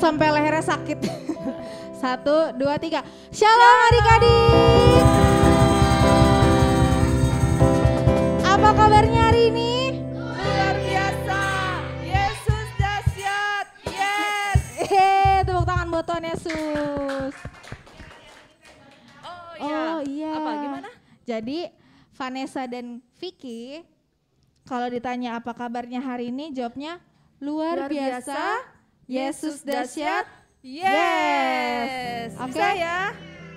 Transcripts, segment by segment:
sampai lehernya sakit. 1, 2, 3. Shalom adik-adik. Apa kabarnya hari ini? Luar biasa. Yesus dahsyat. Yes. Tepuk tangan buat Tuhan Yesus. Oh iya. Apa gimana? Jadi Vanessa dan Vicky kalau ditanya apa kabarnya hari ini jawabnya luar biasa. Yesus dahsyat. Yes. Oke. Bisa ya?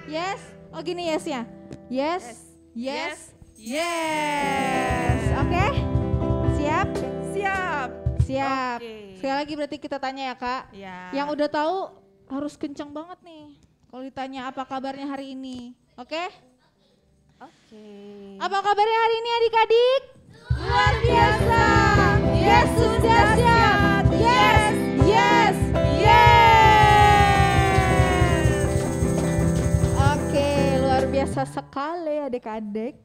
Yes. Oh gini yesnya. Yes. Yes. Yes. Oke. Siap? Siap. Siap. Oke. Sekali lagi berarti kita tanya ya Kak. Ya. Yang udah tahu harus kencang banget nih. Kalau ditanya apa kabarnya hari ini. Oke? Oke. Apa kabarnya hari ini adik-adik? Luar biasa. Yesus dahsyat. Yes. Yes. Yes. Oke, luar biasa sekali adik-adik.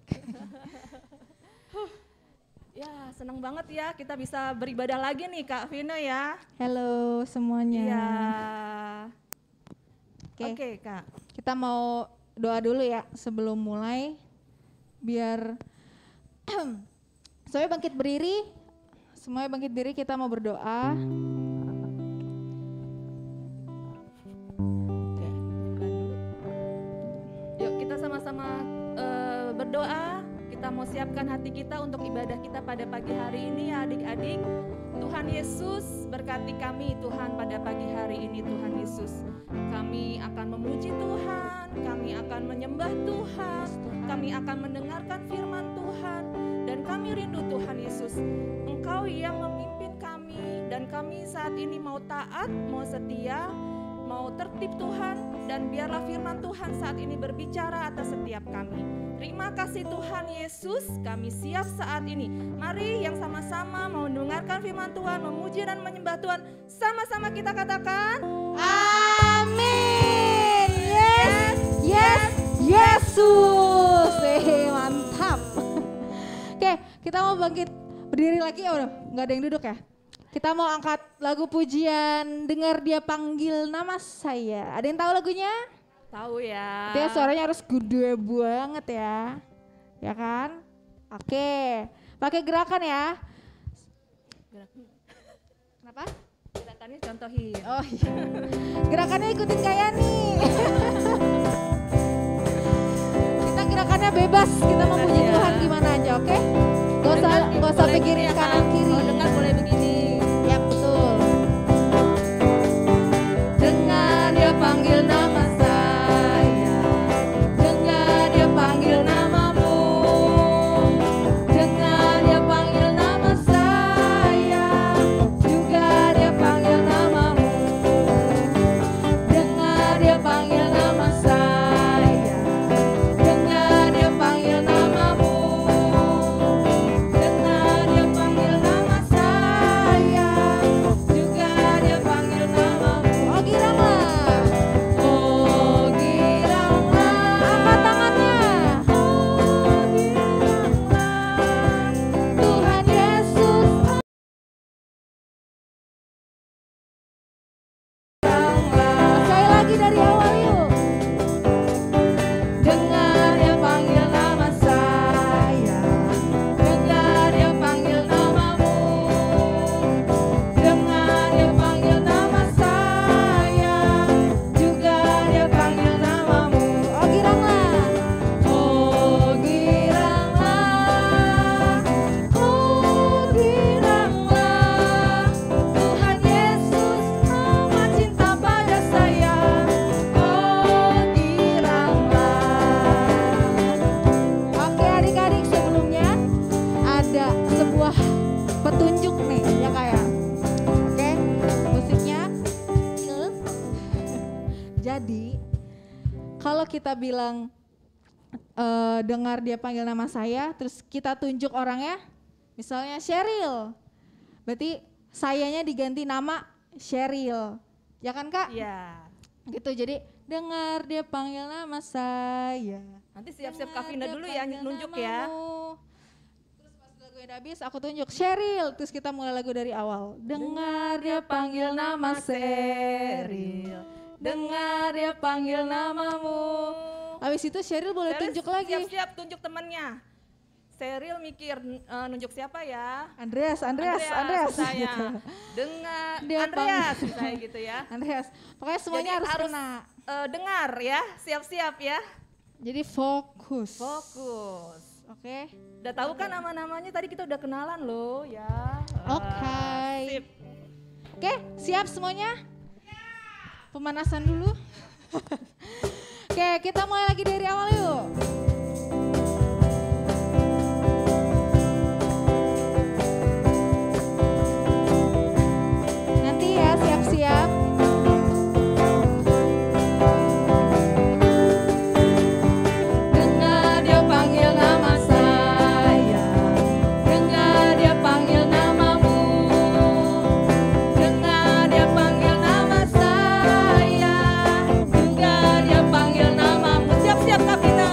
Ya, senang banget ya kita bisa beribadah lagi nih Kak Vino ya. Halo semuanya. Iya. Oke. Oke Kak. Kita mau doa dulu ya sebelum mulai. Biar semuanya bangkit berdiri. Semuanya bangkit berdiri, kita mau berdoa. Oke, yuk kita sama-sama berdoa. Kita mau siapkan hati kita untuk ibadah kita pada pagi hari ini ya adik-adik. Tuhan Yesus berkati kami Tuhan pada pagi hari ini Tuhan Yesus. Kami akan memuji Tuhan, kami akan menyembah Tuhan, kami akan mendengarkan firman Tuhan. Dan kami rindu Tuhan Yesus, Engkau yang memimpin kami dan kami saat ini mau taat, mau setia, mau tertib Tuhan. Dan biarlah firman Tuhan saat ini berbicara atas setiap kami. Terima kasih Tuhan Yesus, kami siap saat ini. Mari yang sama-sama mau mendengarkan firman Tuhan, memuji dan menyembah Tuhan. Sama-sama kita katakan, Amin. Yes. Yes. Yesus. Mantap. Oke, kita mau bangkit berdiri lagi ya udah, nggak ada yang duduk ya. Kita mau angkat lagu pujian, dengar dia panggil nama saya. Ada yang tahu lagunya? tahu ya. Dia suaranya harus gede banget ya. Ya kan? Oke, pakai gerakan ya. Kenapa? Gerakannya contohin. Oh iya. Gerakannya ikutin gaya nih. Kita gerakannya bebas, kita mau puji Tuhan gimana aja, oke? Gak usah pikirin kanan kiri. Kalau dengar boleh begini. Ya betul. Dengar dia panggil nama saya, dengar dia panggil namamu, dengar dia panggil nama saya, juga dia panggil namamu, dengar dia panggil nama saya, dengar dia panggil namamu, dengar dia panggil nama saya, juga dia panggil namamu. Oh giranglah. Oh giranglah, Angkat tangannya. oh giranglah, Tuhan Yesus giranglah. Sekali lagi dari awal yuk. Dengar dia panggil nama saya, dengar dia panggil namamu, dengar dia panggil nama saya, juga dia panggil namamu. Oh giranglah. Oh giranglah, Tuhan Yesus amat cinta pada saya. Oh giranglah. Oke adik-adik, sebelumnya ada sebuah petunjuk nih ya kayak. Oke, musiknya. Jadi kalau kita bilang dengar dia panggil nama saya, terus kita tunjuk orangnya, misalnya Sheryl, berarti sayanya diganti nama Sheryl, ya kan Kak? Iya. Gitu, jadi dengar dia panggil nama saya. Nanti siap-siap Dengar Kak Vina dia dulu ya panggil nunjuk ya. namamu. Terus pas lagu udah habis, aku tunjuk Sheryl. Terus kita mulai lagu dari awal. Dengar dia panggil nama Sheryl. Dengar dia panggil namamu. Habis itu Sheryl boleh tunjuk lagi. Siap-siap tunjuk temannya. Sheryl mikir nunjuk siapa ya? Andreas. Saya. Dengar Dia Andreas misalnya gitu ya. Andreas. Pokoknya semuanya Jadi harus kena. Dengar ya, siap-siap ya. Jadi fokus. Fokus. Oke. Udah tahu kan nama-namanya tadi kita udah kenalan loh ya. Oke. Sip. Oke, siap semuanya? Pemanasan dulu. Oke, kita mulai lagi dari awal yuk. Nanti ya, siap-siap. Dengar dia panggil nama saya, dengar dia panggil namamu, dengar dia panggil nama saya, dengar dia panggil namamu. Siap-siap Kak Vina.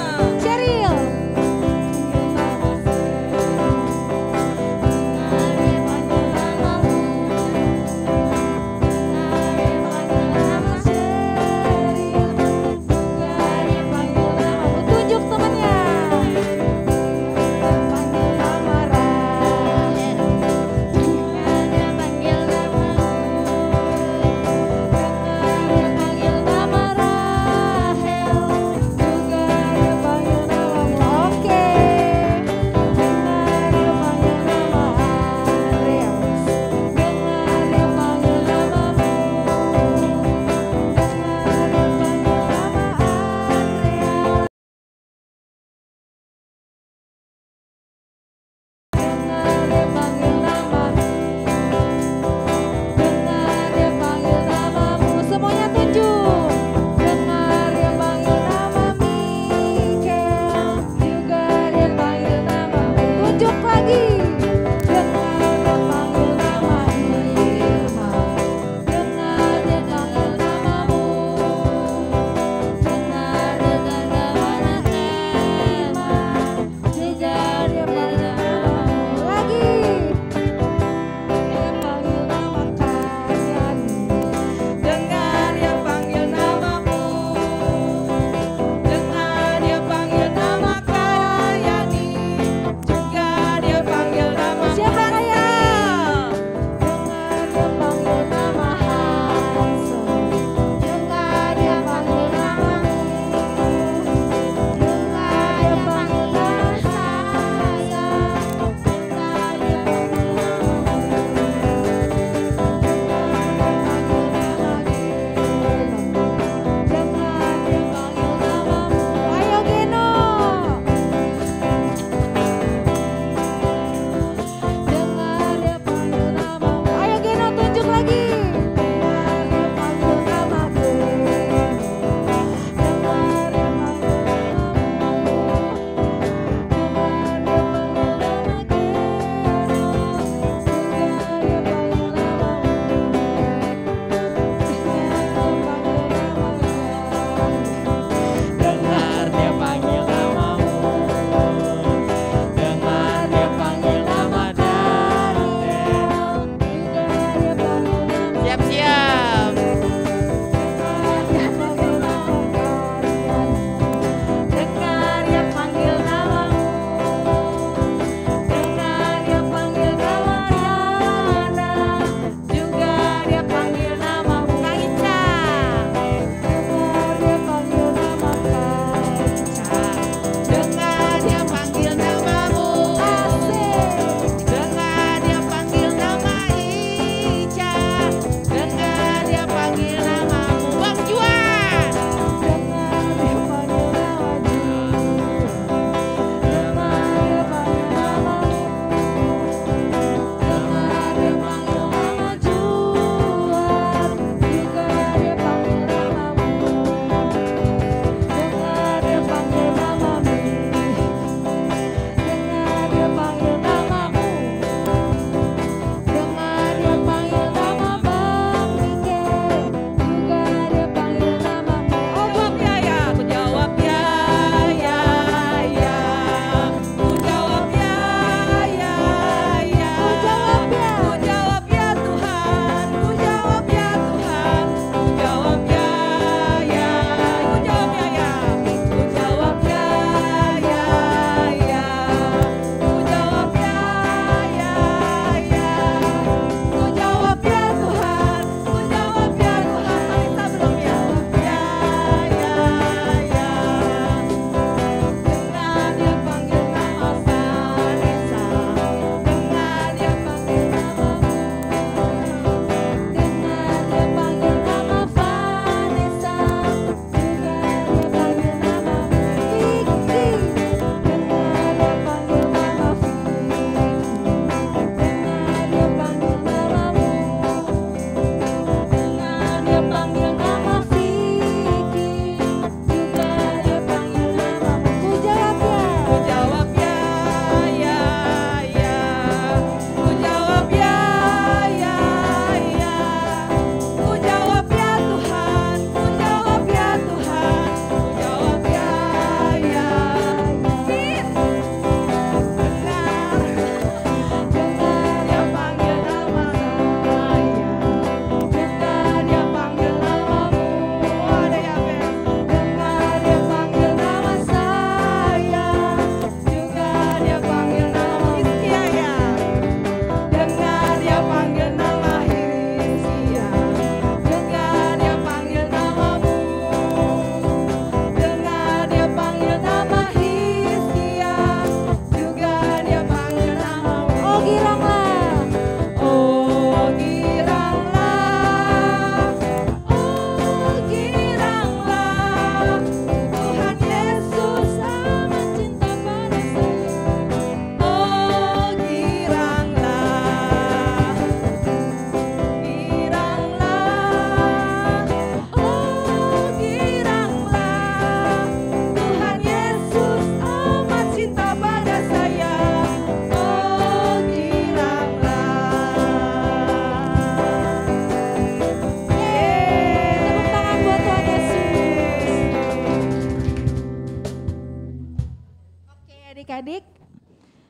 adik-adik,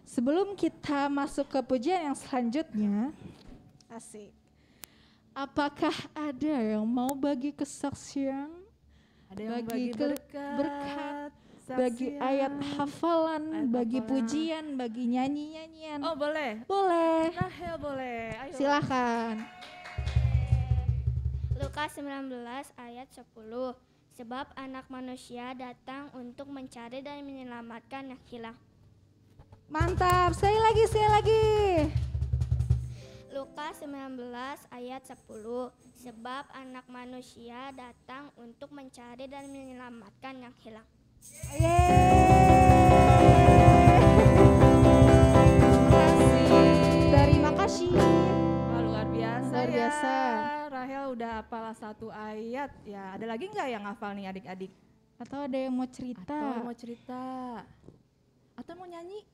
sebelum kita masuk ke pujian yang selanjutnya, asik. Apakah ada yang mau bagi kesaksian? Ada yang bagi berkat, bagi saksian, ayat hafalan, ayat bagi hafalan. pujian, bagi nyanyi-nyanyian. Oh boleh, Boleh, Rahel boleh. Ayo. silahkan. Lukas 19 ayat 10. Sebab anak manusia datang untuk mencari dan menyelamatkan yang hilang. Mantap, sekali lagi. Lukas 19 ayat 10. Sebab anak manusia datang untuk mencari dan menyelamatkan yang hilang. Terima kasih. Wah, luar biasa Luar ya. biasa. Rahel udah hafal 1 ayat ya. Ada lagi nggak yang hafal nih adik-adik? Atau ada yang mau cerita? Atau mau cerita? Atau mau nyanyi?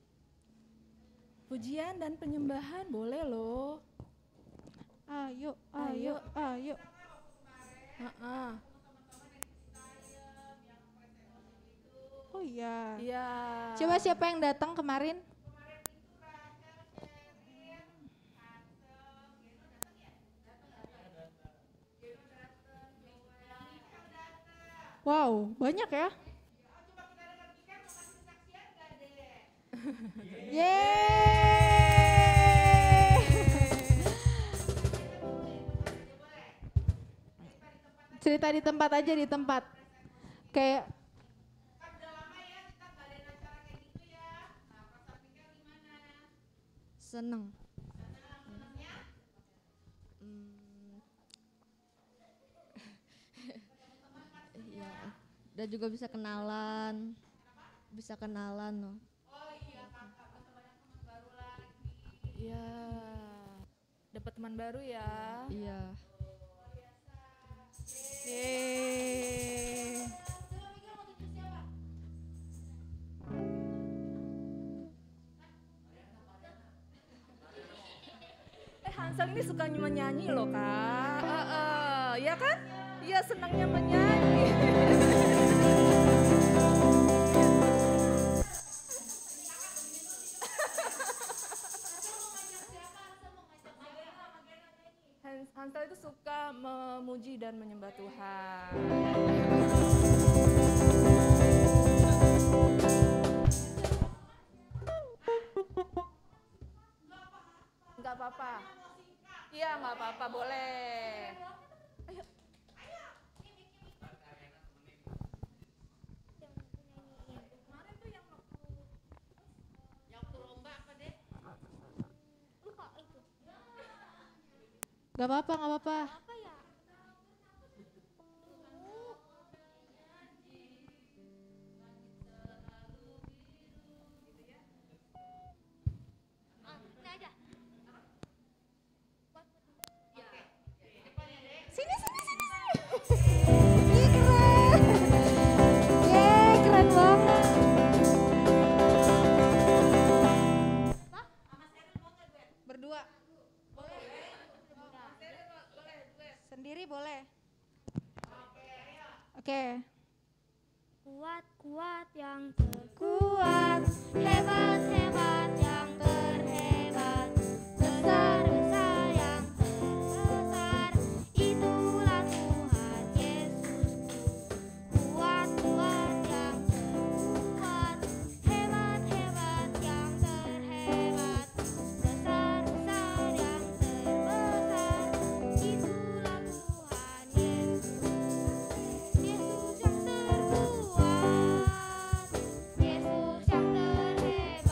Pujian dan penyembahan boleh loh. Ayo. Heeh. Oh iya. Iya. Coba siapa yang datang kemarin? Wow, banyak ya. Yeay. Cerita di tempat aja, di tempat. Kayak Seneng. Iya. Dan juga bisa kenalan. Loh. Iya. Dapat teman baru ya. Iya. Yeay. Hansel ini suka menyanyi loh kak. Ya kan? Iya senangnya menyanyi. Hansel itu suka memuji dan menyembah Tuhan. Enggak apa-apa. Iya, enggak apa-apa, boleh. Ayo. gak apa-apa. Sini. Ih, keren. Yeay, keren banget. Berdua. Sendiri boleh. Oke. Kuat yang terkuat, hebat yang terhebat, besar yang terbesar, itulah Tuhan Yesusku. Kuat yang terkuat, hebat yang terhebat, besar yang terbesar, itulah Tuhan Yesus. Yesus yang terkuat, Yesus yang terhebat.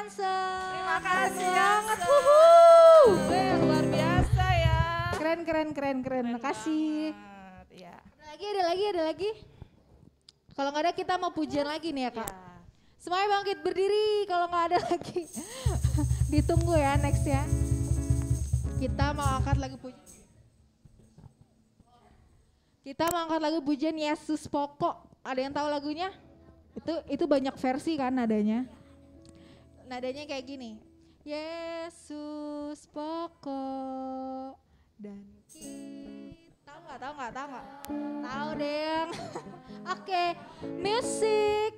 Yansen. Terima kasih banget. Yansen. Wuhu. Luar biasa ya. Keren. Makasih. Banget, ya. Ada lagi. Kalau nggak ada kita mau pujian lagi nih ya Kak. Ya. Semuanya bangkit berdiri kalau nggak ada lagi. Ditunggu ya next ya. Kita mau angkat lagu pujian. Pujian Yesus Pokok. Ada yang tahu lagunya? Itu banyak versi kan nadanya. Nadanya kayak gini. Yesus pokok dan kita tahu nggak? Tahu deh. Oke, musik.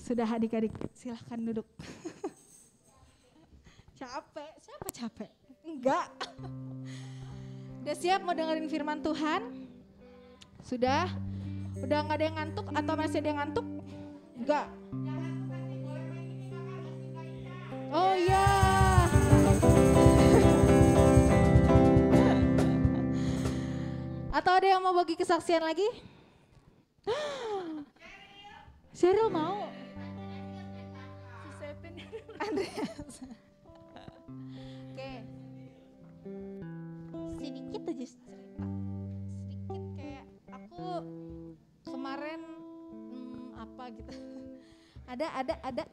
Sudah adik-adik, silahkan duduk. Capek, siapa capek? Enggak. Udah siap mau dengerin firman Tuhan? Sudah? Udah nggak ada yang ngantuk atau masih ada yang ngantuk? Enggak. Oh iya. Atau ada yang mau bagi kesaksian lagi? Cheryl mau. Andreas. Oke. Sedikit aja cerita. Sedikit kayak aku kemarin apa gitu. Ada.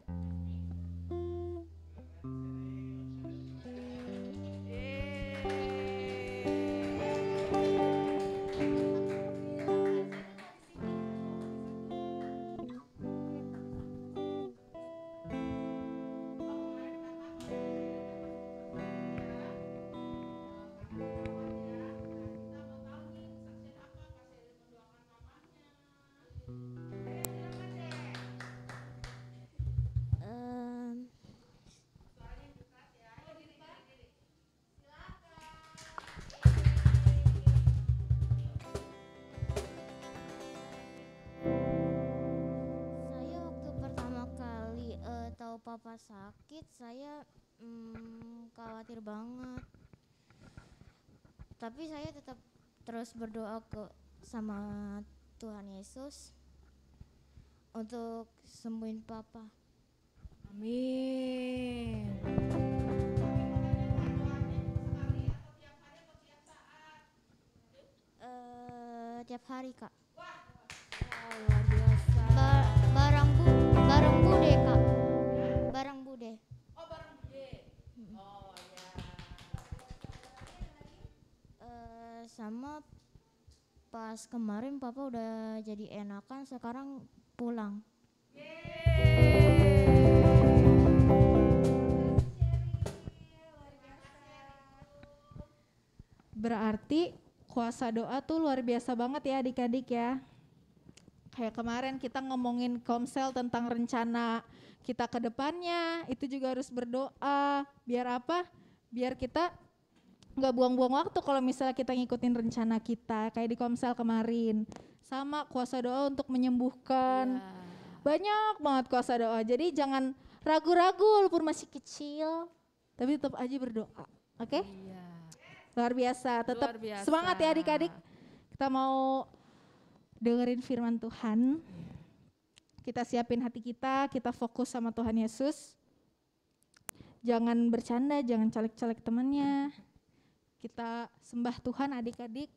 sakit saya khawatir banget. Tapi saya tetap terus berdoa sama Tuhan Yesus untuk sembuhin papa. Amin. Tiap hari kak. Luar biasa. Barang bude kak. Barang bude. Oh, bareng Bude. Oh, ya. Sama pas kemarin papa udah jadi enakan, sekarang pulang. Berarti kuasa doa tuh luar biasa banget ya adik-adik ya. Kayak kemarin kita ngomongin komsel tentang rencana kita ke depannya, itu juga harus berdoa. Biar apa? Biar kita nggak buang-buang waktu kalau misalnya kita ngikutin rencana kita. Kayak di komsel kemarin. Sama kuasa doa untuk menyembuhkan. Banyak banget kuasa doa. Jadi jangan ragu-ragu walaupun masih kecil. Tapi tetap aja berdoa. Oke? Iya. Luar biasa. Tetap Luar biasa. semangat ya adik-adik. Kita mau dengerin firman Tuhan. Kita siapin hati kita fokus sama Tuhan Yesus. Jangan bercanda, jangan colek-colek temannya. Kita sembah Tuhan adik-adik.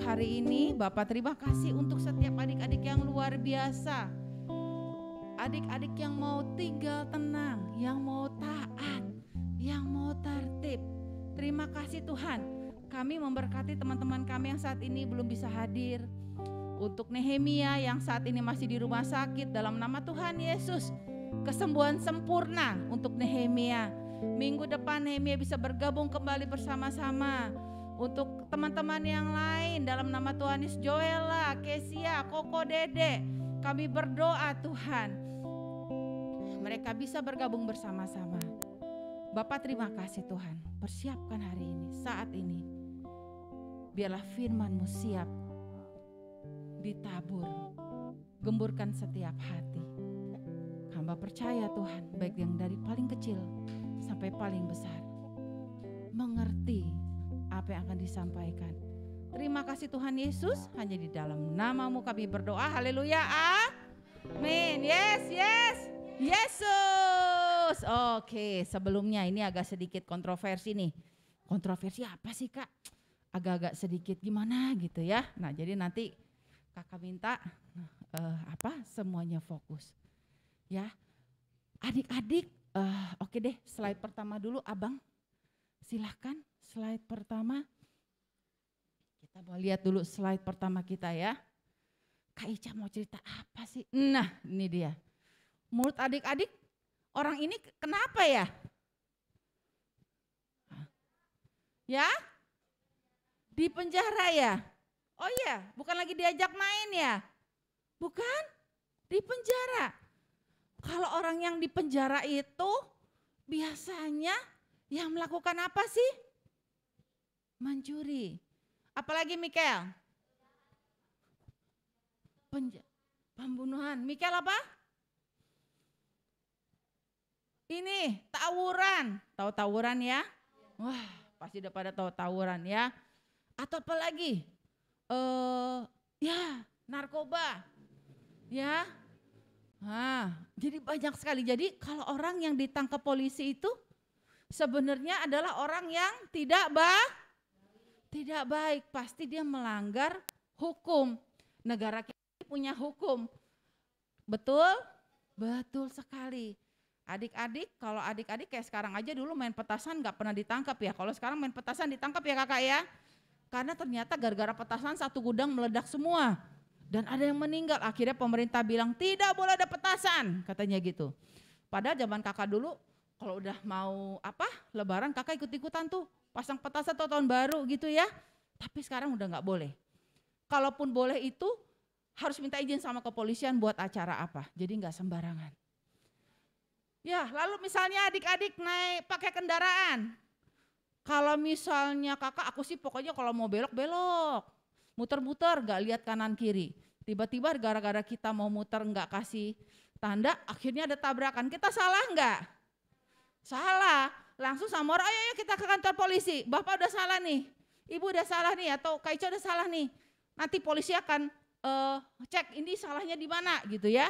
hari ini. Bapak terima kasih untuk setiap adik-adik yang luar biasa. Adik-adik yang mau tinggal tenang, yang mau taat, yang mau tertib. Terima kasih Tuhan. Kami memberkati teman-teman kami yang saat ini belum bisa hadir. Untuk Nehemia yang saat ini masih di rumah sakit, dalam nama Tuhan Yesus, kesembuhan sempurna untuk Nehemia. Minggu depan Nehemia bisa bergabung kembali bersama-sama. Untuk teman-teman yang lain dalam nama Tuhan Yesus, Joella, Kesia, Koko, Dede, kami berdoa Tuhan, mereka bisa bergabung bersama-sama. Bapak terima kasih Tuhan, persiapkan hari ini, saat ini. Biarlah firman-Mu siap ditabur, gemburkan setiap hati. Hamba percaya Tuhan, baik yang dari paling kecil sampai paling besar, mengerti apa yang akan disampaikan. Terima kasih Tuhan Yesus, hanya di dalam nama-Mu kami berdoa. Haleluya, amin. Yes, yes, Yesus. Oke, sebelumnya ini agak sedikit kontroversi nih. Kontroversi apa sih Kak? Agak-agak sedikit gimana gitu ya. Nah jadi nanti Kakak minta semuanya fokus. Ya, adik-adik, oke deh, slide pertama dulu Abang. Silahkan slide pertama. Kita mau lihat dulu slide pertama kita ya. Kak Ica mau cerita apa sih? Nah ini dia. Menurut adik-adik, orang ini kenapa ya? Ya? Di penjara ya? Oh iya, bukan lagi diajak main ya? Bukan? Di penjara. Kalau orang yang di penjara itu biasanya yang melakukan apa sih? Mencuri. Apalagi Mikel? Pembunuhan. Mikel apa? Ini tawuran. Tahu tawuran ya? Wah, pasti udah pada tahu tawuran ya. Atau apalagi? Ya, narkoba. Ya. Nah, jadi banyak sekali. Jadi kalau orang yang ditangkap polisi itu sebenarnya adalah orang yang tidak baik. Pasti dia melanggar hukum. Negara kita punya hukum. Betul? Betul sekali. Adik-adik, kalau adik-adik kayak sekarang aja dulu main petasan gak pernah ditangkap ya. Kalau sekarang main petasan ditangkap ya kakak ya. Karena ternyata gara-gara petasan satu gudang meledak semua. Dan ada yang meninggal, akhirnya pemerintah bilang tidak boleh ada petasan, katanya gitu. Padahal zaman kakak dulu kalau udah mau lebaran kakak ikut-ikutan tuh pasang petasan atau tahun baru gitu ya. Tapi sekarang udah gak boleh. Kalaupun boleh itu harus minta izin sama kepolisian buat acara apa, jadi gak sembarangan. Ya lalu misalnya adik-adik naik pakai kendaraan. Kalau misalnya kakak, aku sih pokoknya kalau mau belok-belok. Muter-muter gak lihat kanan kiri. Tiba-tiba gara-gara kita mau muter gak kasih tanda, akhirnya ada tabrakan. Kita salah gak? Salah. Langsung sama orang, ayo kita ke kantor polisi. Bapak udah salah nih, ibu udah salah nih, atau Kak Ica udah salah nih. Nanti polisi akan cek ini salahnya di mana gitu ya.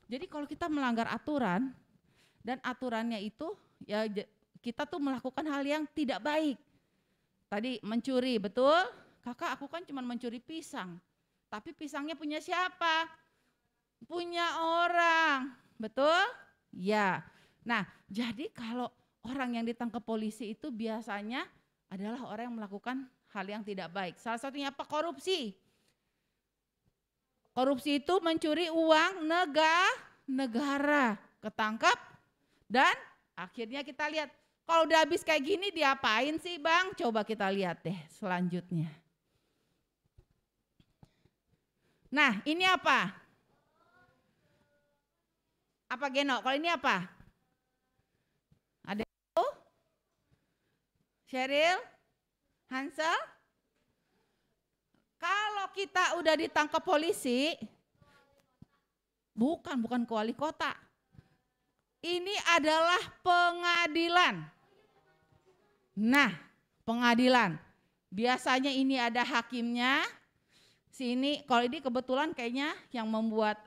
Jadi kalau kita melanggar aturan, dan aturannya itu ya kita tuh melakukan hal yang tidak baik. Tadi mencuri, betul? Kakak aku kan cuma mencuri pisang. Tapi pisangnya punya siapa? Punya orang, betul? Ya. Nah jadi kalau orang yang ditangkap polisi itu biasanya adalah orang yang melakukan hal yang tidak baik. Salah satunya apa? Korupsi. Korupsi itu mencuri uang negara. Ketangkap dan akhirnya kita lihat. Kalau udah habis kayak gini diapain sih Bang? Coba kita lihat deh selanjutnya. Nah ini apa? Apa Geno? Kalau ini apa? Ada itu? Sheryl? Hansel? Kalau kita udah ditangkap polisi, bukan ke wali kota. Ini adalah pengadilan. Nah, pengadilan. Biasanya ini ada hakimnya. Sini, kalau ini kebetulan kayaknya yang membuat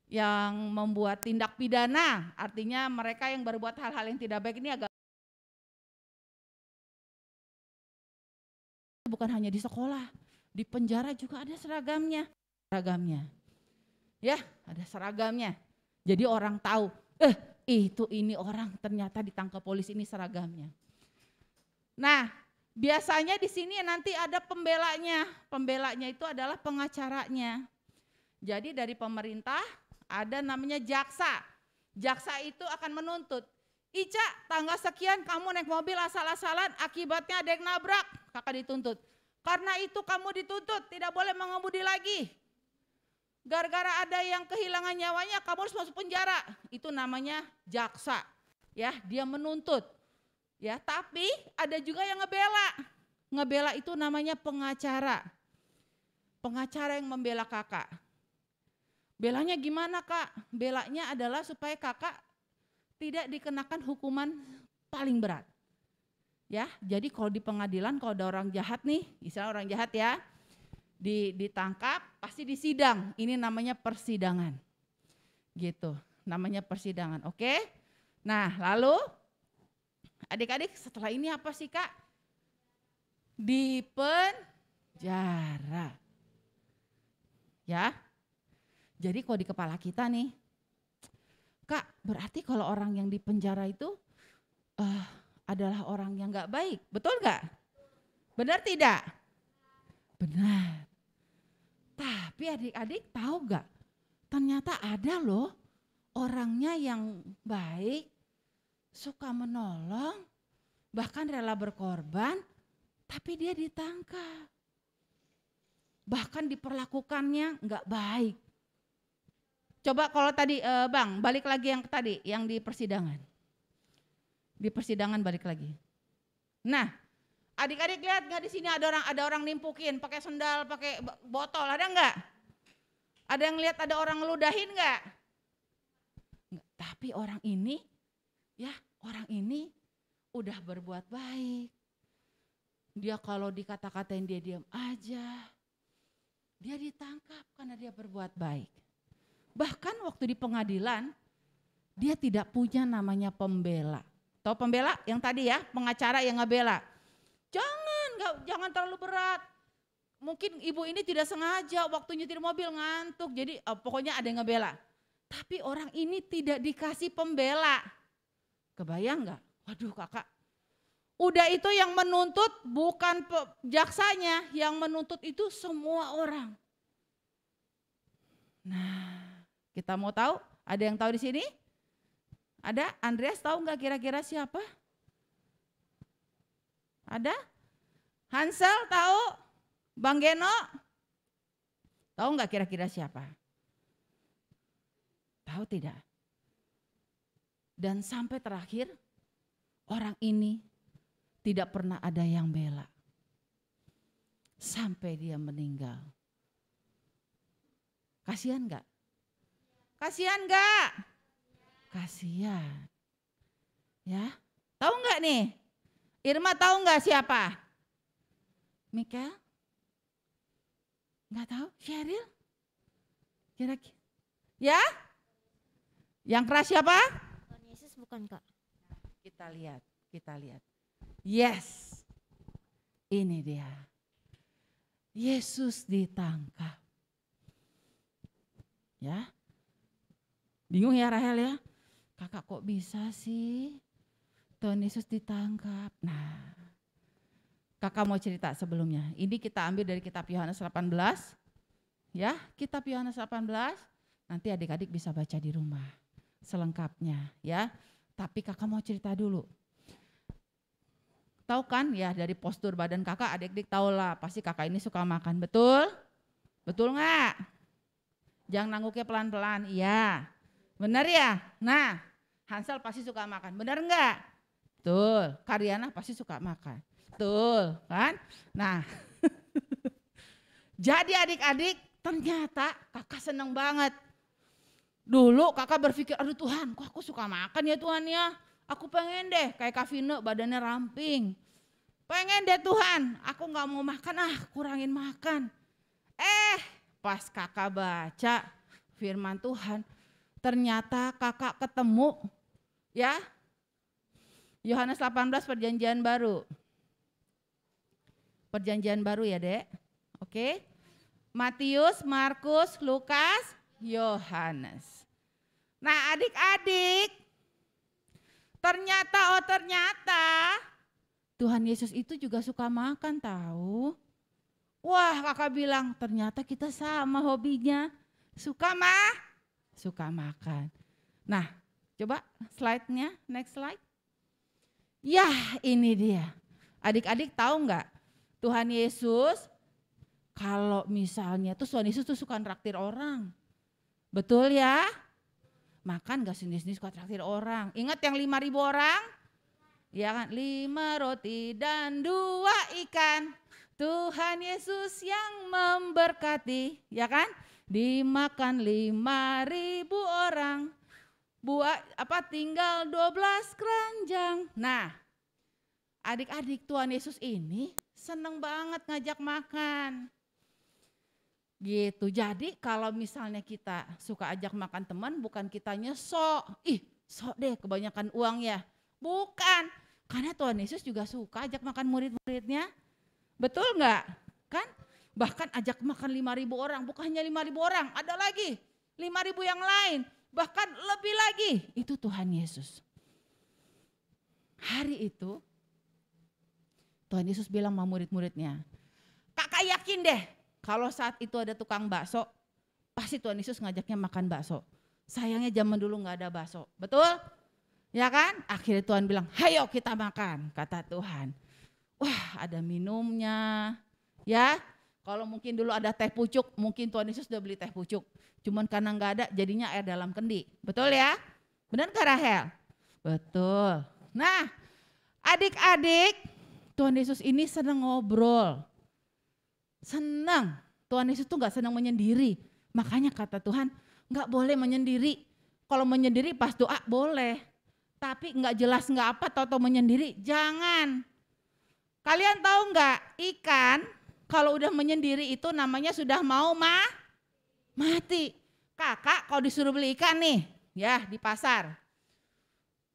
yang membuat tindak pidana, artinya mereka yang berbuat hal-hal yang tidak baik ini agak bukan hanya di sekolah, Di penjara juga ada seragamnya. Ya, ada seragamnya. Jadi orang tahu, ini orang ternyata ditangkap polisi, ini seragamnya. Nah, biasanya di sini nanti ada pembelanya. Pembelanya itu adalah pengacaranya. Jadi dari pemerintah ada namanya jaksa. Jaksa itu akan menuntut. Ica, tanggal sekian kamu naik mobil asal-asalan, akibatnya ada yang nabrak, kakak dituntut. Karena itu kamu dituntut, tidak boleh mengemudi lagi. Gara-gara ada yang kehilangan nyawanya, kamu harus masuk penjara. Itu namanya jaksa. Ya, dia menuntut. Ya, tapi ada juga yang ngebela. Ngebela itu namanya pengacara. Pengacara yang membela kakak. Belanya gimana, Kak? Belanya adalah supaya kakak tidak dikenakan hukuman paling berat. Ya, jadi kalau di pengadilan kalau ada orang jahat nih, misalnya orang jahat ya, ditangkap pasti disidang. Ini namanya persidangan. Gitu, namanya persidangan. Oke? Nah, lalu adik-adik setelah ini apa sih, Kak? Di penjara. Ya. Jadi kalau di kepala kita nih, Kak, berarti kalau orang yang di penjara itu adalah orang yang gak baik. Betul gak? Benar tidak? Benar. Tapi adik-adik tahu gak? Ternyata ada loh orangnya yang baik, suka menolong, bahkan rela berkorban, tapi dia ditangkap. Bahkan diperlakukannya gak baik. Coba kalau tadi Bang, balik lagi yang tadi, yang di persidangan. Di persidangan balik lagi. Nah, adik-adik lihat nggak di sini ada orang nimpukin pakai sendal, pakai botol, ada nggak? Ada yang lihat ada orang ngeludahin nggak? Tapi orang ini udah berbuat baik. Dia kalau dikata-katain dia diam aja. Dia ditangkap karena dia berbuat baik. Bahkan waktu di pengadilan, dia tidak punya namanya pembela. Tahu pembela? Yang tadi ya, pengacara yang ngebela. Jangan terlalu berat. Mungkin ibu ini tidak sengaja waktu nyetir mobil ngantuk, jadi pokoknya ada yang ngebela. Tapi orang ini tidak dikasih pembela. Kebayang nggak? Waduh kakak. Udah itu yang menuntut bukan jaksanya, yang menuntut itu semua orang. Nah, kita mau tahu? Ada yang tahu di sini? Ada? Andreas tahu nggak kira-kira siapa? Ada? Hansel tahu? Bang Geno? Tahu nggak kira-kira siapa? Tahu tidak? Dan sampai terakhir orang ini tidak pernah ada yang bela. Sampai dia meninggal. Kasihan nggak? Kasihan nggak? Kasihan. Ya, tahu nggak nih? Irma tahu nggak siapa? Mika? Nggak tahu? Sheryl? Kira-kira? Ya? Yang keras siapa? Tuhan Yesus bukan, Kak? Kita lihat. Yes, ini dia. Yesus ditangkap. Ya, bingung ya Rahel ya? Kakak kok bisa sih Tuhan Yesus ditangkap? Nah, kakak mau cerita sebelumnya. Ini kita ambil dari kitab Yohanes 18. Ya, kitab Yohanes 18. Nanti adik-adik bisa baca di rumah selengkapnya ya. Tapi kakak mau cerita dulu. Tahu kan ya dari postur badan kakak, adik-adik tahu lah pasti kakak ini suka makan, betul? Betul nggak? Jangan nangguknya pelan-pelan, iya. Benar ya? Nah, Hansel pasti suka makan, benar nggak? Betul. Karyana pasti suka makan, betul kan? Nah, jadi adik-adik ternyata kakak seneng banget. Dulu kakak berpikir, aduh Tuhan, kok aku suka makan ya Tuhan ya. Aku pengen deh kayak Kak Vino badannya ramping. Pengen deh Tuhan, aku gak mau makan, kurangin makan. Pas kakak baca firman Tuhan, ternyata kakak ketemu ya. Yohanes 18 perjanjian baru. Perjanjian baru ya Dek, oke. Oke. Matius, Markus, Lukas, Yohanes. Nah adik-adik, ternyata Tuhan Yesus itu juga suka makan tahu. Wah kakak bilang ternyata kita sama hobinya. Suka makan. Nah coba slide-nya, next slide. Ya ini dia. Adik-adik tahu nggak Tuhan Yesus kalau misalnya tuh Tuhan Yesus tuh suka traktir orang. Betul ya? Makan gak sendiri-sendiri suka traktir orang. Ingat yang 5.000 orang? Ya kan, 5 roti dan 2 ikan. Tuhan Yesus yang memberkati, ya kan? Dimakan 5.000 orang. Tinggal 12 keranjang. Nah, adik-adik Tuhan Yesus ini seneng banget ngajak makan. Gitu. Jadi kalau misalnya kita suka ajak makan teman, bukan kitanya sok deh kebanyakan uang ya. Bukan. Karena Tuhan Yesus juga suka ajak makan murid-muridnya. Betul enggak? Kan? Bahkan ajak makan 5.000 orang, bukan hanya 5.000 orang, ada lagi 5.000 yang lain, bahkan lebih lagi. Itu Tuhan Yesus. Hari itu Tuhan Yesus bilang sama murid-muridnya, kakak yakin deh kalau saat itu ada tukang bakso, pasti Tuhan Yesus ngajaknya makan bakso. Sayangnya zaman dulu gak ada bakso, betul? Ya kan? Akhirnya Tuhan bilang, hayo kita makan, kata Tuhan. Wah ada minumnya, ya. Kalau mungkin dulu ada teh pucuk, mungkin Tuhan Yesus udah beli teh pucuk. Cuman karena gak ada, jadinya air dalam kendi. Betul ya? Benar gak Rahel? Betul. Nah adik-adik, Tuhan Yesus ini senang ngobrol. Senang. Tuhan Yesus tuh gak senang menyendiri. Makanya kata Tuhan gak boleh menyendiri. Kalau menyendiri pas doa boleh. Tapi gak jelas gak apa atau menyendiri. Jangan. Kalian tahu gak ikan kalau udah menyendiri itu namanya sudah mau mati. Kakak kalau disuruh beli ikan nih ya di pasar.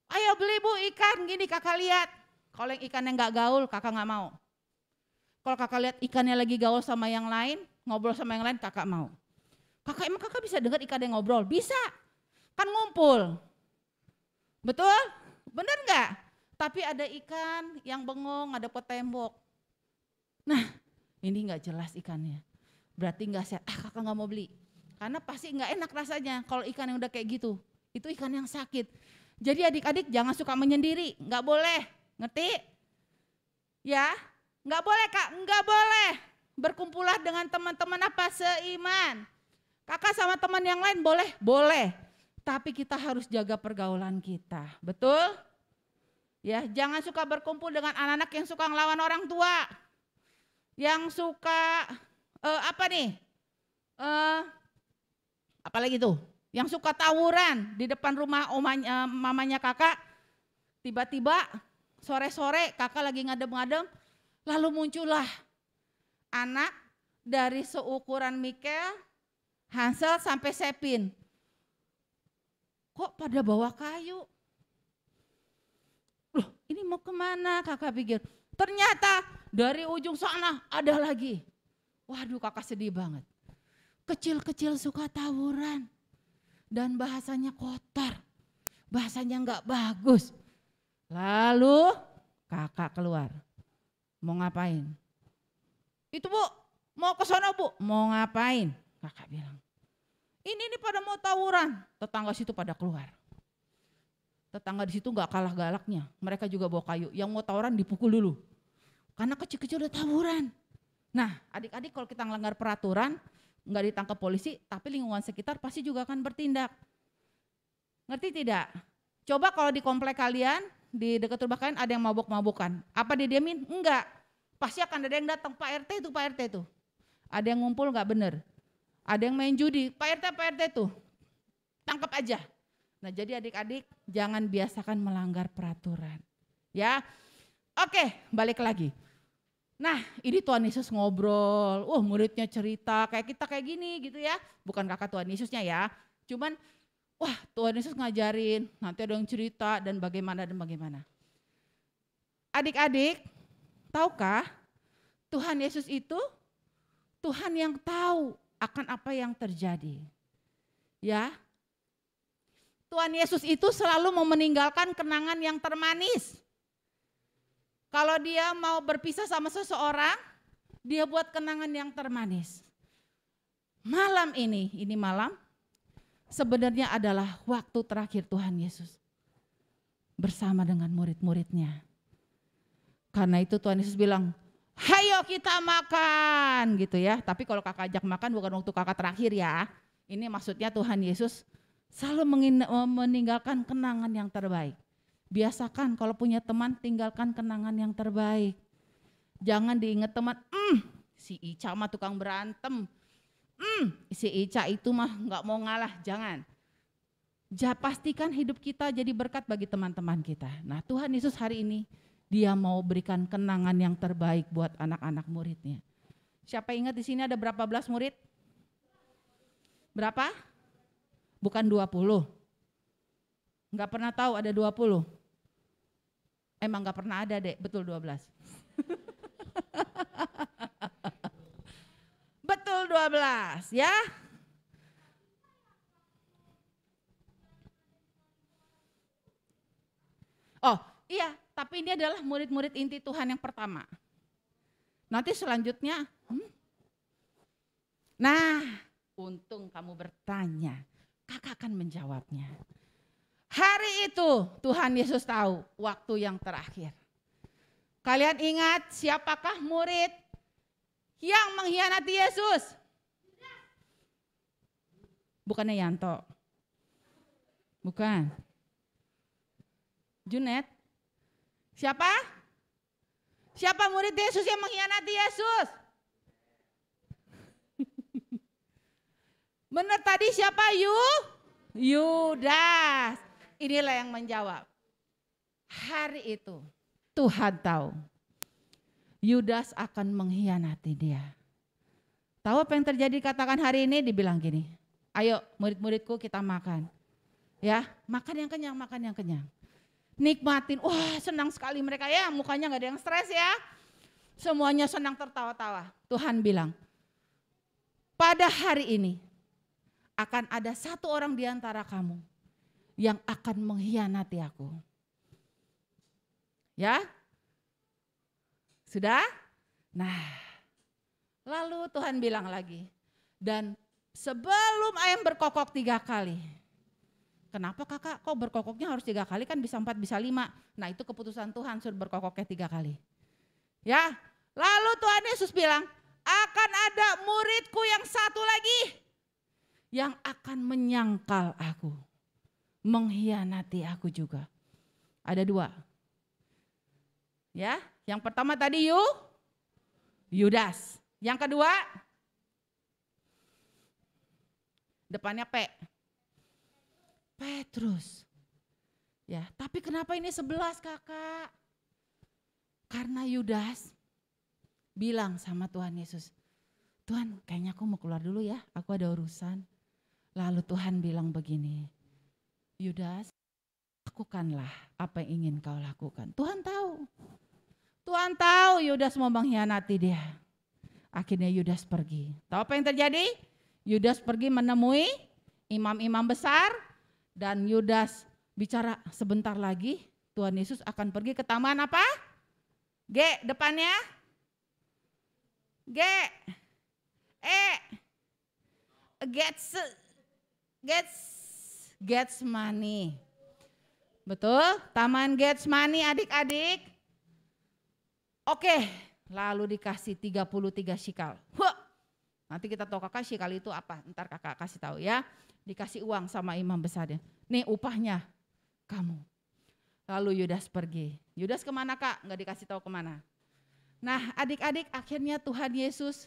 Ayo beli bu ikan gini kakak lihat. Kalau yang ikan yang gak gaul kakak gak mau. Kalau kakak lihat ikannya lagi gaul sama yang lain, ngobrol sama yang lain kakak mau. Emang kakak bisa dengar ikan yang ngobrol? Bisa, kan ngumpul. Betul? Bener gak? Tapi ada ikan yang bengong, ada pot tembok. Nah ini gak jelas ikannya. Berarti gak sehat, kakak gak mau beli. Karena pasti gak enak rasanya kalau ikan yang udah kayak gitu. Itu ikan yang sakit. Jadi adik-adik jangan suka menyendiri, gak boleh. Ngerti? Ya? Enggak boleh kak, enggak boleh. Berkumpulah dengan teman-teman apa seiman. Kakak sama teman yang lain boleh? Boleh. Tapi kita harus jaga pergaulan kita. Betul? Ya, jangan suka berkumpul dengan anak-anak yang suka ngelawan orang tua. Yang suka apalagi tuh? Yang suka tawuran di depan rumah mamanya kakak. Tiba-tiba sore-sore kakak lagi ngadem-ngadem. Lalu muncullah anak dari seukuran Mikel, Hansel sampai Sepin. Kok pada bawa kayu? Loh ini mau kemana kakak pikir. Ternyata dari ujung sana ada lagi. Waduh kakak sedih banget. Kecil-kecil suka tawuran. Dan bahasanya kotor. Bahasanya enggak bagus. Lalu kakak keluar. Mau ngapain? Itu bu, mau ke sana bu, mau ngapain? Kakak bilang, ini pada mau tawuran. Tetangga situ pada keluar. Tetangga di situ nggak kalah galaknya. Mereka juga bawa kayu. Yang mau tawuran dipukul dulu. Karena kecil-kecil udah tawuran. Nah, adik-adik kalau kita melanggar peraturan, nggak ditangkap polisi, tapi lingkungan sekitar pasti juga akan bertindak. Ngerti tidak? Coba kalau di komplek kalian, di dekat rumah kalian ada yang mabuk-mabukan. Apa didiamin? Enggak. Pasti akan ada yang datang, Pak RT itu. Ada yang ngumpul nggak bener. Ada yang main judi, Pak RT tuh. Tangkap aja. Nah jadi adik-adik jangan biasakan melanggar peraturan. Ya. Oke, balik lagi. Nah ini Tuhan Yesus ngobrol, muridnya cerita kayak kita kayak gini gitu ya. Bukan kakak Tuhan Yesusnya ya. Cuman Tuhan Yesus ngajarin, nanti ada yang cerita dan bagaimana. Adik-adik, tahukah Tuhan Yesus itu Tuhan yang tahu akan apa yang terjadi. Ya. Tuhan Yesus itu selalu mau meninggalkan kenangan yang termanis. Kalau dia mau berpisah sama seseorang, dia buat kenangan yang termanis. Malam ini malam sebenarnya adalah waktu terakhir Tuhan Yesus bersama dengan murid-muridnya. Karena itu Tuhan Yesus bilang, hayo kita makan gitu ya. Tapi kalau kakak ajak makan bukan waktu kakak terakhir ya. Ini maksudnya Tuhan Yesus selalu meninggalkan kenangan yang terbaik. Biasakan kalau punya teman tinggalkan kenangan yang terbaik. Jangan diingat teman, si Ica mah tukang berantem. Si Ica itu mah nggak mau ngalah, jangan. Pastikan hidup kita jadi berkat bagi teman-teman kita. Nah Tuhan Yesus hari ini dia mau berikan kenangan yang terbaik buat anak-anak muridnya. Siapa ingat di sini ada berapa belas murid? Berapa? Bukan 20. Enggak pernah tahu ada 20. Emang enggak pernah ada, Dek, betul 12. Betul 12 ya. Oh iya, tapi ini adalah murid-murid inti Tuhan yang pertama. Nanti selanjutnya, nah untung kamu bertanya, kakak akan menjawabnya. Hari itu Tuhan Yesus tahu waktu yang terakhir. Kalian ingat siapakah murid yang mengkhianati Yesus? Bukannya Yanto. Bukan. Junet. Siapa? Siapa murid Yesus yang mengkhianati Yesus? Benar tadi siapa? Yudas. Inilah yang menjawab. Hari itu Tuhan tahu Yudas akan mengkhianati dia. Tahu apa yang terjadi? Katakan hari ini dibilang gini. Ayo murid-muridku kita makan. Ya, makan yang kenyang, makan yang kenyang. Nikmatin, wah senang sekali mereka ya, mukanya gak ada yang stres ya. Semuanya senang tertawa-tawa. Tuhan bilang, pada hari ini akan ada satu orang di antara kamu yang akan mengkhianati aku. Ya? Sudah? Nah, lalu Tuhan bilang lagi, dan sebelum ayam berkokok 3 kali. Kenapa kakak kok berkokoknya harus 3 kali, kan bisa 4 bisa 5. Nah itu keputusan Tuhan suruh berkokoknya 3 kali. Ya, lalu Tuhan Yesus bilang, akan ada muridku yang satu lagi yang akan menyangkal aku, mengkhianati aku juga. Ada 2. Ya, yang pertama tadi Yudas. Yang kedua depannya Petrus. Ya, tapi kenapa ini 11 kakak? Karena Yudas bilang sama Tuhan Yesus, Tuhan kayaknya aku mau keluar dulu ya, aku ada urusan. Lalu Tuhan bilang begini, Yudas, lakukanlah apa yang ingin kau lakukan. Tuhan tahu Yudas mau mengkhianati dia. Akhirnya Yudas pergi. Tahu apa yang terjadi? Yudas pergi menemui imam-imam besar dan Yudas bicara sebentar lagi Tuhan Yesus akan pergi ke taman apa? G depannya. Getsemani. Betul? Taman Getsemani adik-adik. Oke, lalu dikasih 33 shikal. Nanti kita tahu kakak shikal itu apa, ntar kakak kasih tahu ya. Dikasih uang sama imam besarnya. Nih upahnya kamu. Lalu Yudas pergi. Yudas kemana kak? Nggak dikasih tahu kemana. Nah adik-adik akhirnya Tuhan Yesus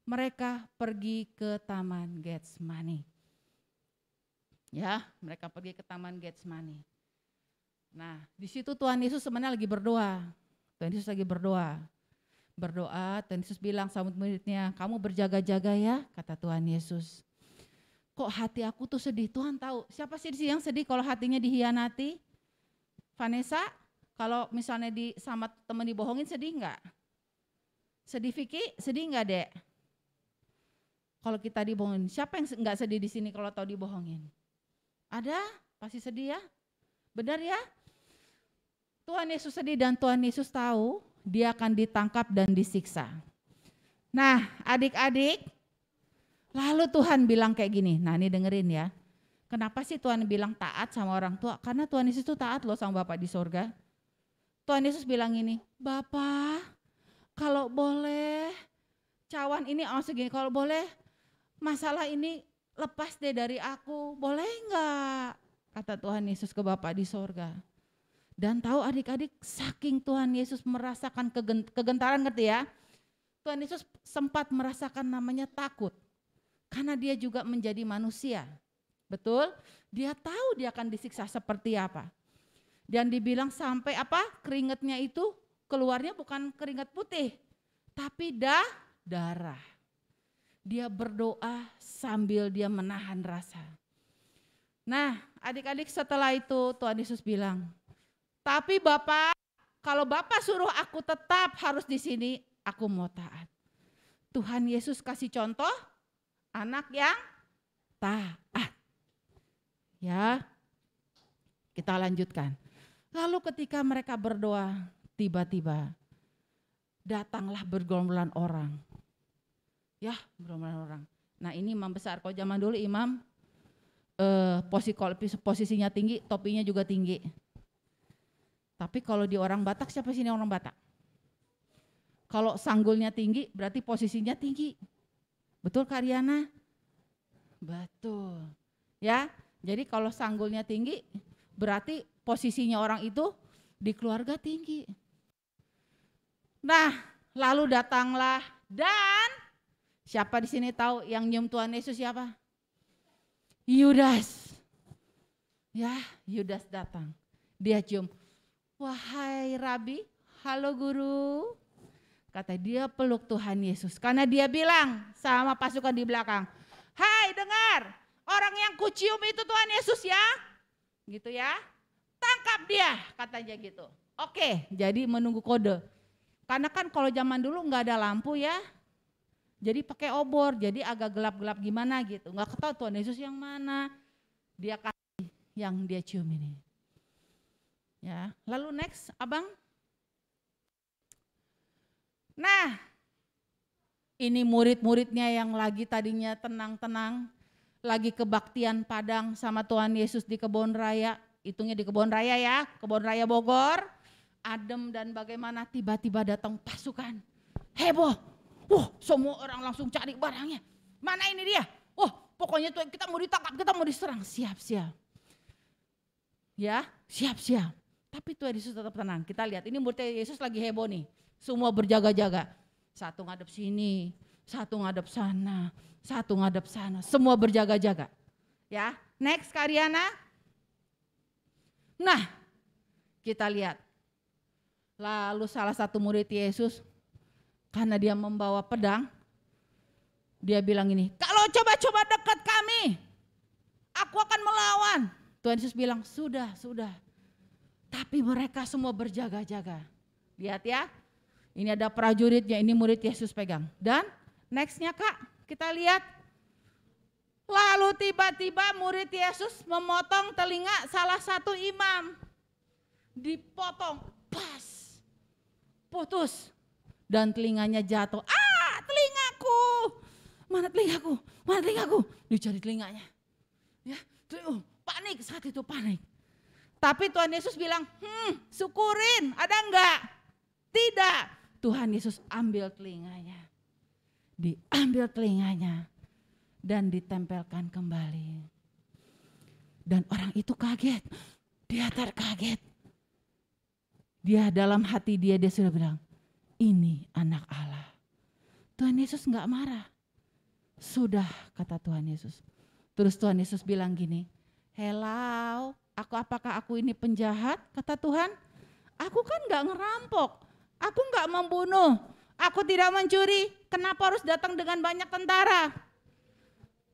mereka pergi ke taman Getsemani. Ya, mereka pergi ke taman Getsemani. Nah di situ Tuhan Yesus sebenarnya lagi berdoa. Tuhan Yesus lagi berdoa. Tuhan Yesus bilang sama muridnya, kamu berjaga-jaga ya, kata Tuhan Yesus. Kok hati aku tuh sedih? Tuhan tahu. Siapa sih yang sedih kalau hatinya dihianati? Vanessa, kalau misalnya sama teman dibohongin sedih enggak? Sedih Vicky? Sedih enggak, Dek? kalau kita dibohongin? Siapa yang nggak sedih di sini kalau tahu dibohongin? Ada? Pasti sedih ya? Benar ya? Tuhan Yesus sedih dan Tuhan Yesus tahu dia akan ditangkap dan disiksa. Nah, adik-adik, lalu Tuhan bilang kayak gini. Nah, ini dengerin ya. Kenapa sih Tuhan bilang taat sama orang tua? Karena Tuhan Yesus itu taat loh sama Bapak di sorga. Tuhan Yesus bilang ini, Bapak, kalau boleh cawan ini segini, kalau boleh masalah ini lepas deh dari aku, boleh enggak? Kata Tuhan Yesus ke Bapak di sorga. Dan tahu adik-adik, saking Tuhan Yesus merasakan kegentaran, ngerti ya? Tuhan Yesus sempat merasakan namanya takut. Karena dia juga menjadi manusia. Betul? Dia tahu dia akan disiksa seperti apa. Dan dibilang sampai apa? Keringatnya itu keluarnya bukan keringat putih. Tapi darah. Dia berdoa sambil dia menahan rasa. Nah, adik-adik, setelah itu Tuhan Yesus bilang, tapi Bapak, kalau Bapak suruh aku tetap harus di sini, aku mau taat. Tuhan Yesus kasih contoh anak yang taat. Ya, kita lanjutkan. Lalu ketika mereka berdoa, tiba-tiba datanglah bergerombolan orang. Ya, bergerombolan orang. Nah, ini imam besar. Kalau zaman dulu imam posisinya tinggi, topinya juga tinggi. Tapi kalau di orang Batak, siapa sih ini orang Batak? Kalau sanggulnya tinggi berarti posisinya tinggi. Betul Kak Riana? Betul. Ya, jadi kalau sanggulnya tinggi berarti posisinya orang itu di keluarga tinggi. Nah, lalu datanglah dan siapa di sini tahu yang nyium Tuhan Yesus siapa? Yudas. Ya, Yudas datang. Dia cium. Wahai Rabi, halo guru. Kata dia peluk Tuhan Yesus. Karena dia bilang sama pasukan di belakang. Hai dengar, orang yang kucium itu Tuhan Yesus ya. Gitu ya. Tangkap dia, katanya gitu. Oke, jadi menunggu kode. Karena kan kalau zaman dulu nggak ada lampu ya. Jadi pakai obor, jadi agak gelap-gelap gimana gitu. Nggak ketahui Tuhan Yesus yang mana. Dia kasih yang dia cium ini. Ya, lalu next, abang. Nah, ini murid-muridnya yang lagi tadinya tenang-tenang, lagi kebaktian padang sama Tuhan Yesus di kebun raya, hitungnya di kebun raya ya, kebun raya Bogor, adem dan bagaimana tiba-tiba datang pasukan, heboh, semua orang langsung cari barangnya, mana ini dia, pokoknya Tuhan kita mau ditangkap, kita mau diserang, siap-siap, ya siap-siap. Tapi Tuhan Yesus tetap tenang. Kita lihat ini murid Yesus lagi heboh nih. Semua berjaga-jaga. Satu ngadep sini, satu ngadep sana, satu ngadep sana. Semua berjaga-jaga. Ya, next Kak Riana. Nah, kita lihat. Lalu salah satu murid Yesus, karena dia membawa pedang, dia bilang ini, kalau coba-coba dekat kami, aku akan melawan. Tuhan Yesus bilang, sudah. Tapi mereka semua berjaga-jaga. Lihat ya, ini ada prajuritnya, ini murid Yesus pegang. Dan nextnya Kak, kita lihat. Lalu tiba-tiba murid Yesus memotong telinga salah satu imam. Dipotong, pas, putus. Dan telinganya jatuh. Telingaku, mana telingaku, mana telingaku. Dicari telinganya. Ya, panik, saat itu panik. Tapi Tuhan Yesus bilang, syukurin, ada enggak? Tidak. Tuhan Yesus ambil telinganya. Diambil telinganya dan ditempelkan kembali. Dan orang itu kaget. Dia terkaget. Dia dalam hati dia sudah bilang, ini anak Allah. Tuhan Yesus enggak marah. Sudah, kata Tuhan Yesus. Terus Tuhan Yesus bilang gini, hello, apakah aku ini penjahat? Kata Tuhan, aku kan gak ngerampok, aku gak membunuh, aku tidak mencuri, kenapa harus datang dengan banyak tentara?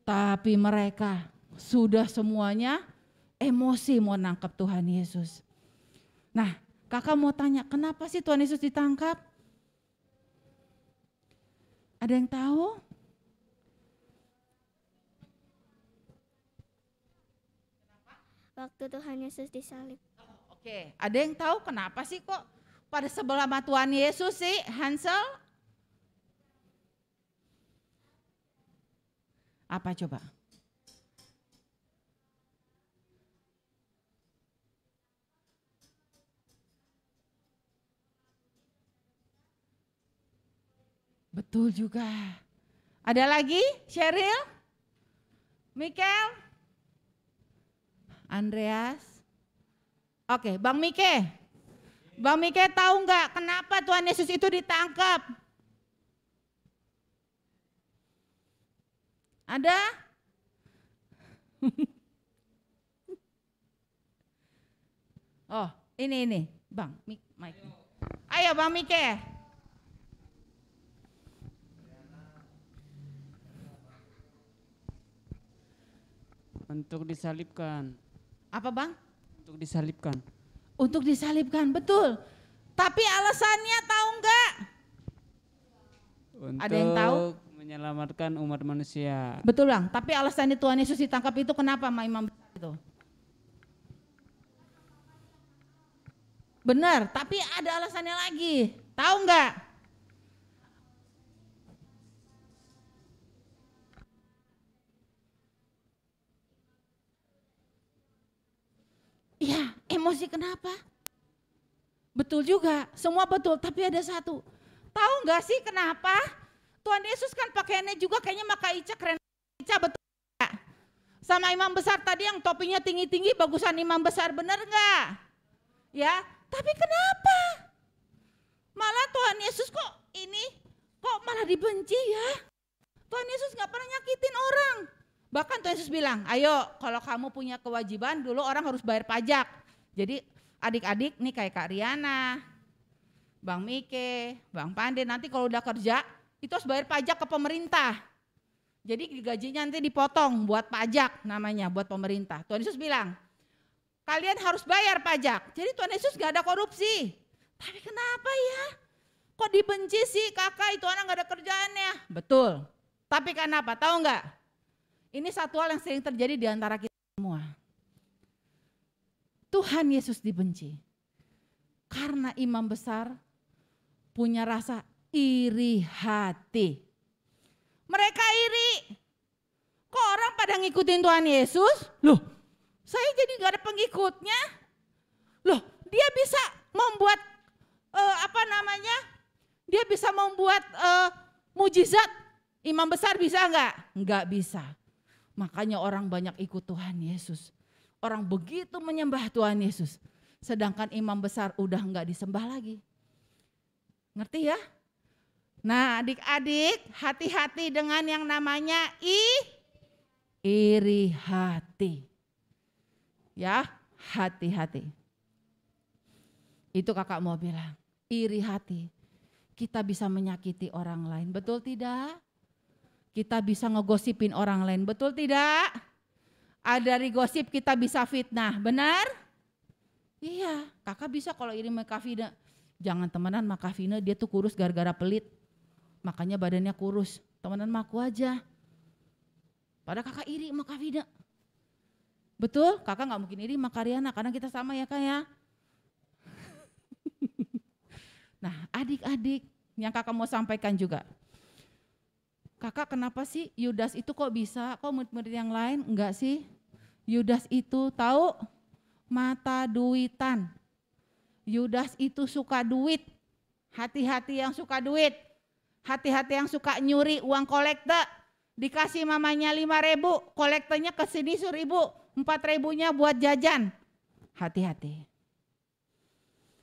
Tapi mereka sudah semuanya emosi mau nangkap Tuhan Yesus. Nah, kakak mau tanya, kenapa sih Tuhan Yesus ditangkap? Ada yang tahu? waktu Tuhan Yesus disalib. Oke, ada yang tahu kenapa sih kok pada sebelah sama Tuhan Yesus sih, Hansel? Apa coba? Betul juga. Ada lagi? Cheryl? Mikel? Andreas? Oke, Bang Mike. Bang Mike tahu nggak kenapa Tuhan Yesus itu ditangkap? Ada? Oh, ini, Bang Mike. Ayo Bang Mike. Untuk disalibkan. Apa Bang? Untuk disalibkan. Untuk disalibkan, betul. Tapi alasannya tahu nggak? Untuk Ada yang tahu? menyelamatkan umat manusia. Betul Bang, tapi alasannya Tuhan Yesus ditangkap itu kenapa sama imam besar itu? Benar, tapi ada alasannya lagi. Tahu nggak? Iya, emosi kenapa? Betul juga, semua betul, tapi ada satu. Tahu nggak sih kenapa? Tuhan Yesus kan pakaiannya juga kayaknya maka Ica keren. Ica betul nggak? Sama imam besar tadi yang topinya tinggi-tinggi bagusan imam besar, bener nggak? Ya, tapi kenapa? Malah Tuhan Yesus kok malah dibenci ya? Tuhan Yesus nggak pernah nyakitin orang. Bahkan Tuhan Yesus bilang, ayo kalau kamu punya kewajiban dulu orang harus bayar pajak. Jadi adik-adik nih kayak Kak Riana, Bang Mike, Bang Pande nanti kalau udah kerja itu harus bayar pajak ke pemerintah. Jadi gajinya nanti dipotong buat pajak namanya, buat pemerintah. Tuhan Yesus bilang, kalian harus bayar pajak. Jadi Tuhan Yesus gak ada korupsi. Tapi kenapa ya? Kok dibenci sih kakak itu anak gak ada kerjaannya? Betul. Tapi kenapa? Tahu nggak? Ini satu hal yang sering terjadi di antara kita semua. Tuhan Yesus dibenci karena imam besar punya rasa iri hati. Mereka iri. Kok orang pada ngikutin Tuhan Yesus? Loh, saya jadi gak ada pengikutnya. Loh, dia bisa membuat Dia bisa membuat mujizat. Imam besar bisa nggak? Nggak bisa. Makanya orang banyak ikut Tuhan Yesus. Orang begitu menyembah Tuhan Yesus. Sedangkan imam besar udah nggak disembah lagi. Ngerti ya? Nah adik-adik hati-hati dengan yang namanya iri hati. Ya hati-hati. Itu kakak mau bilang, iri hati. Kita bisa menyakiti orang lain, betul tidak? Kita bisa ngegosipin orang lain, betul tidak? Ada dari gosip kita bisa fitnah, benar? Iya, kakak bisa kalau iri sama Kak Fina. Jangan temenan sama Kak Fina, dia tuh kurus gara-gara pelit. Makanya badannya kurus, temenan sama aku aja. Padahal kakak iri sama Kak Fina. Betul, kakak gak mungkin iri sama Karyana karena kita sama ya kak ya. Nah adik-adik yang kakak mau sampaikan juga. Kakak kenapa sih Yudas itu kok bisa, kok murid-murid yang lain enggak sih? Yudas itu tahu mata duitan. Yudas itu suka duit. Hati-hati yang suka duit. Hati-hati yang suka nyuri uang kolekte. Dikasih mamanya 5.000, kolektenya kesini 1.000, 4.000-nya buat jajan. Hati-hati.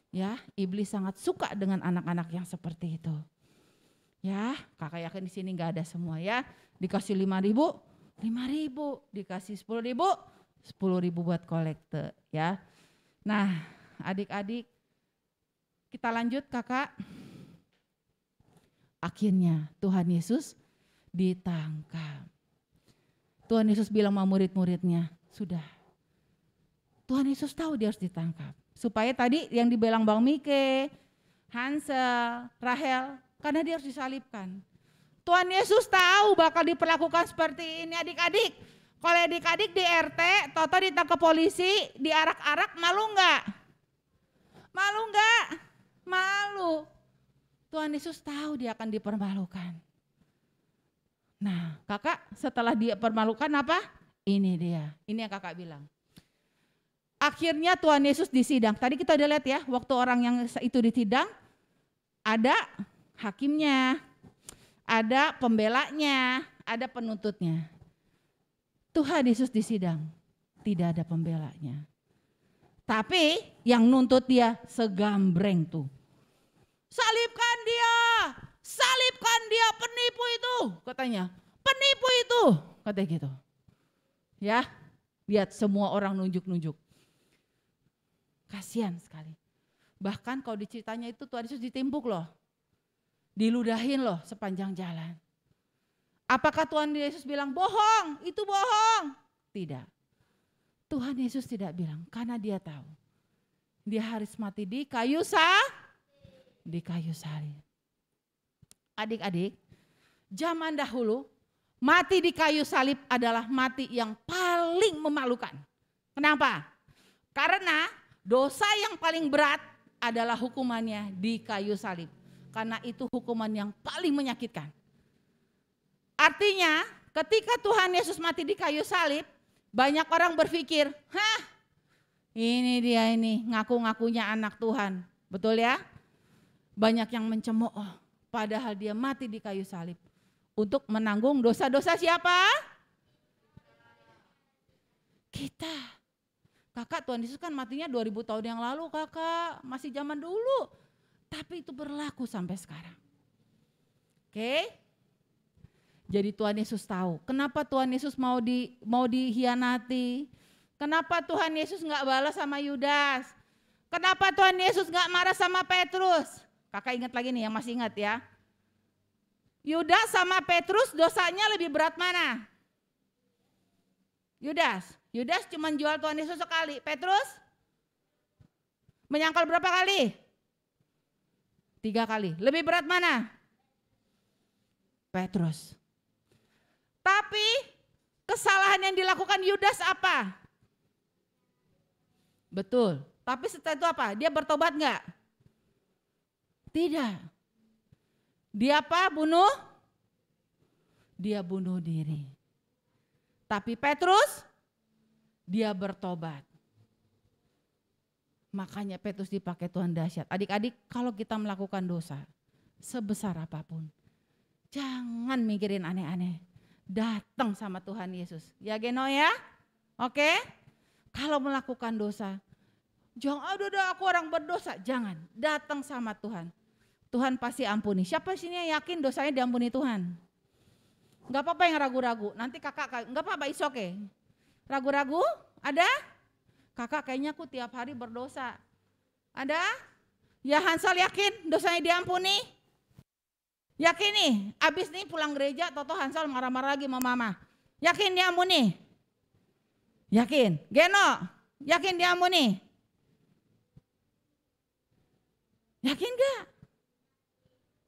Ya, iblis sangat suka dengan anak-anak yang seperti itu. Ya, kakak yakin di sini nggak ada semua ya. Dikasih 5.000, 5.000, dikasih 10.000, 10.000 buat kolekte ya. Nah, adik-adik kita lanjut kakak. Akhirnya Tuhan Yesus ditangkap. Tuhan Yesus bilang sama murid-muridnya, sudah. Tuhan Yesus tahu dia harus ditangkap. Supaya tadi yang dibilang Bang Mike, Hansel, Rahel, karena dia harus disalibkan. Tuhan Yesus tahu bakal diperlakukan seperti ini adik-adik. Kalau adik-adik di RT, toto ditangkap polisi, diarak-arak, malu nggak? Malu nggak? Malu. Tuhan Yesus tahu dia akan dipermalukan. Nah, kakak setelah dia permalukan apa? Ini dia, ini yang kakak bilang. Akhirnya Tuhan Yesus disidang. Tadi kita udah lihat ya, waktu orang yang itu disidang, ada hakimnya, ada pembelanya, ada penuntutnya. Tuhan Yesus disidang, tidak ada pembelanya. Tapi yang nuntut dia segambreng tuh. Salibkan dia, penipu itu, katanya. Penipu itu, katanya gitu. Ya, lihat semua orang nunjuk-nunjuk. Kasihan sekali. Bahkan kalau diceritanya itu Tuhan Yesus ditimpuk loh. Diludahin loh sepanjang jalan. Apakah Tuhan Yesus bilang bohong, itu bohong? Tidak. Tuhan Yesus tidak bilang karena dia tahu. Dia harus mati di kayu salib. Adik-adik, zaman dahulu mati di kayu salib adalah mati yang paling memalukan. Kenapa? Karena dosa yang paling berat adalah hukumannya di kayu salib. Karena itu hukuman yang paling menyakitkan. Artinya ketika Tuhan Yesus mati di kayu salib, banyak orang berpikir, ini dia ini ngaku-ngakunya anak Tuhan. Betul ya? Banyak yang mencemooh, padahal dia mati di kayu salib. Untuk menanggung dosa-dosa siapa? Kita. Kakak, Tuhan Yesus kan matinya 2000 tahun yang lalu kakak, masih zaman dulu. Tapi itu berlaku sampai sekarang. Oke? Jadi Tuhan Yesus tahu kenapa Tuhan Yesus mau dihianati. Kenapa Tuhan Yesus gak balas sama Yudas. Kenapa Tuhan Yesus gak marah sama Petrus. Kakak ingat lagi nih yang masih ingat ya. Yudas sama Petrus dosanya lebih berat mana? Yudas cuma jual Tuhan Yesus sekali. Petrus menyangkal berapa kali? 3 kali. Lebih berat mana? Petrus. Tapi kesalahan yang dilakukan Yudas apa? Betul. Tapi setelah itu apa? Dia bertobat enggak? Tidak. Dia apa? Dia bunuh diri. Tapi Petrus, dia bertobat. Makanya Petrus dipakai Tuhan dahsyat. Adik-adik, kalau kita melakukan dosa, sebesar apapun, jangan mikirin aneh-aneh. Datang sama Tuhan Yesus. Ya Geno ya? Oke? Kalau melakukan dosa, jangan, aduh aku orang berdosa. Jangan, datang sama Tuhan. Tuhan pasti ampuni. Siapa sini yang yakin dosanya diampuni Tuhan? Gak apa-apa yang ragu-ragu. Nanti kakak, gak apa-apa, it's okay. Ragu-ragu? Ada? Kakak kayaknya aku tiap hari berdosa. Ada? Ya Hansal yakin dosanya diampuni? Yakin nih, abis nih pulang gereja, Toto Hansal marah-marah lagi sama mama. Yakin diampuni? Yakin. Geno, yakin diampuni? Yakin gak?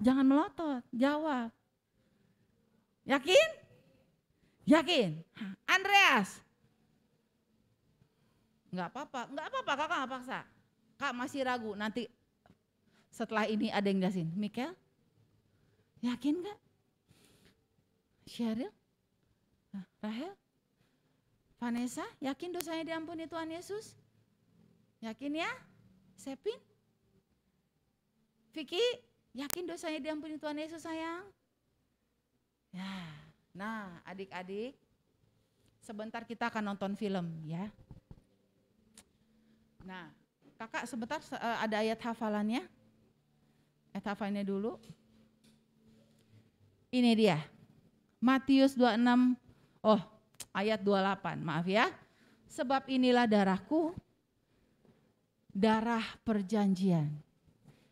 Jangan melotot, jawab. Yakin? Yakin. Andreas? Enggak apa-apa kakak gak paksa. Kak masih ragu, nanti setelah ini ada yang jelasin. Mikel? Yakin gak? Sheryl? Rahel? Vanessa? Yakin dosanya diampuni Tuhan Yesus? Yakin ya? Sepin? Vicky? Yakin dosanya diampuni Tuhan Yesus sayang? Ya, nah adik-adik, sebentar kita akan nonton film ya. Nah, kakak sebentar ada ayat hafalannya. Ayat hafalannya dulu. Ini dia, Matius 26, ayat 28, maaf ya. Sebab inilah darahku, darah perjanjian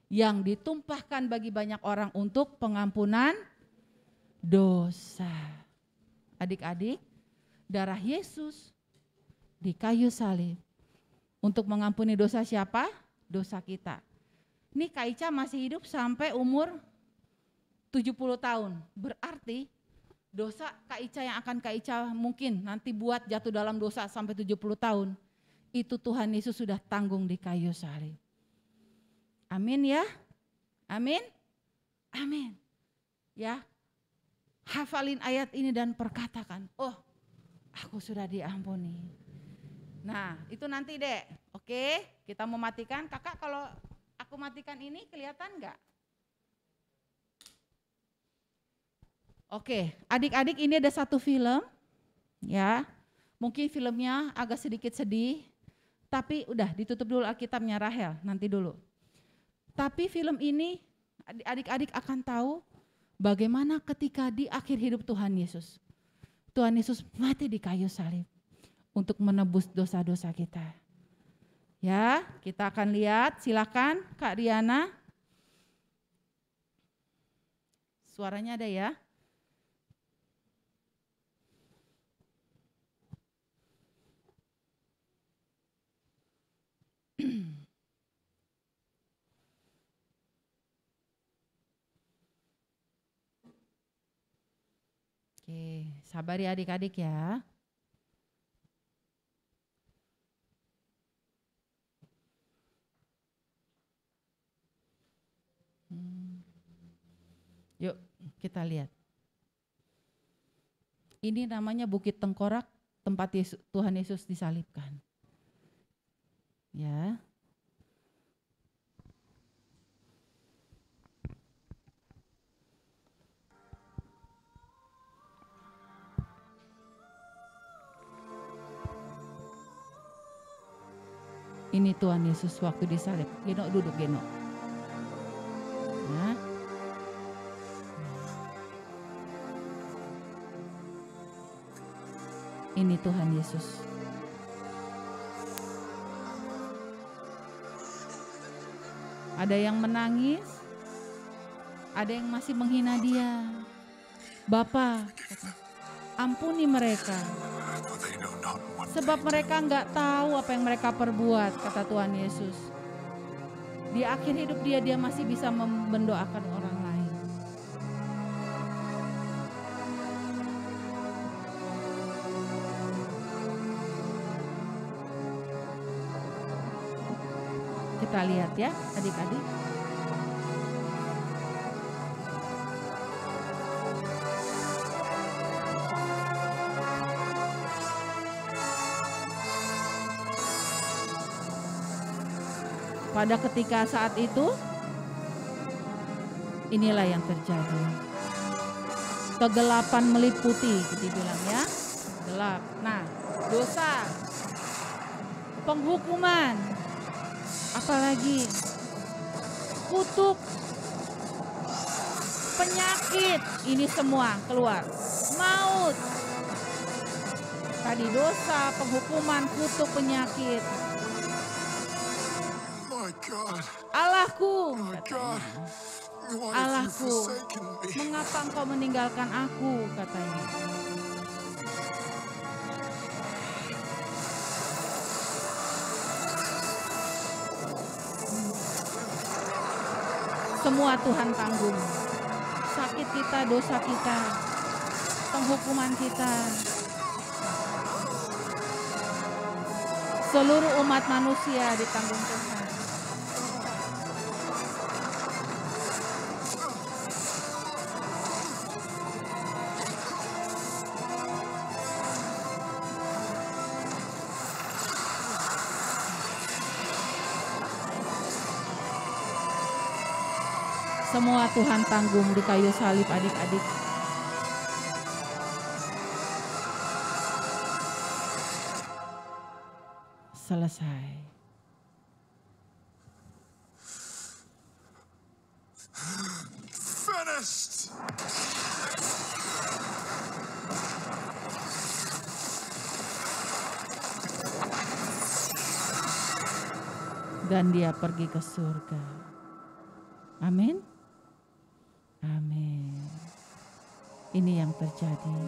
yang ditumpahkan bagi banyak orang untuk pengampunan dosa. Adik-adik, darah Yesus di kayu salib untuk mengampuni dosa siapa? Dosa kita. Ini Kak Ica masih hidup sampai umur 70 tahun. Berarti Dosa Kak Ica yang akan Kak Ica mungkin nanti buat jatuh dalam dosa sampai 70 tahun. Itu Tuhan Yesus sudah tanggung di kayu salib. Amin ya. Amin. Amin. Ya. Hafalin ayat ini dan perkatakan, oh aku sudah diampuni. Nah itu nanti dek. Oke kita mau matikan. Kakak kalau aku matikan ini kelihatan enggak? Oke, adik-adik ini ada satu film, ya, mungkin filmnya agak sedikit sedih, tapi udah ditutup dulu Alkitabnya Rahel, nanti dulu. Tapi film ini adik-adik akan tahu bagaimana ketika di akhir hidup Tuhan Yesus mati di kayu salib untuk menebus dosa-dosa kita. Ya, kita akan lihat, silakan Kak Riana. Suaranya ada ya? Oke, sabar ya adik-adik ya. Yuk kita lihat. Ini namanya Bukit Tengkorak, tempat Tuhan Yesus disalibkan. Ya. Ini Tuhan Yesus waktu disalib. Geno duduk Geno. Ya. Ini Tuhan Yesus. Ada yang menangis, ada yang masih menghina dia. Bapa, ampuni mereka. Sebab mereka enggak tahu apa yang mereka perbuat, kata Tuhan Yesus. Di akhir hidup dia masih bisa mendoakan orang lain. Kita lihat ya adik-adik. Pada ketika saat itu, inilah yang terjadi. Kegelapan meliputi, gitu bilang ya. Gelap. Nah, dosa, penghukuman, apalagi kutuk, penyakit, ini semua keluar. Maut. Tadi dosa, penghukuman, kutuk, penyakit. Allahku, Allahku, mengapa engkau meninggalkan aku, katanya. Semua Tuhan tanggung. Sakit kita, dosa kita, penghukuman kita. Seluruh umat manusia ditanggung Tuhan. Semua Tuhan tanggung di kayu salib adik-adik. Selesai. Finished. Dan dia pergi ke surga. Amin. Amin. Ini yang terjadi.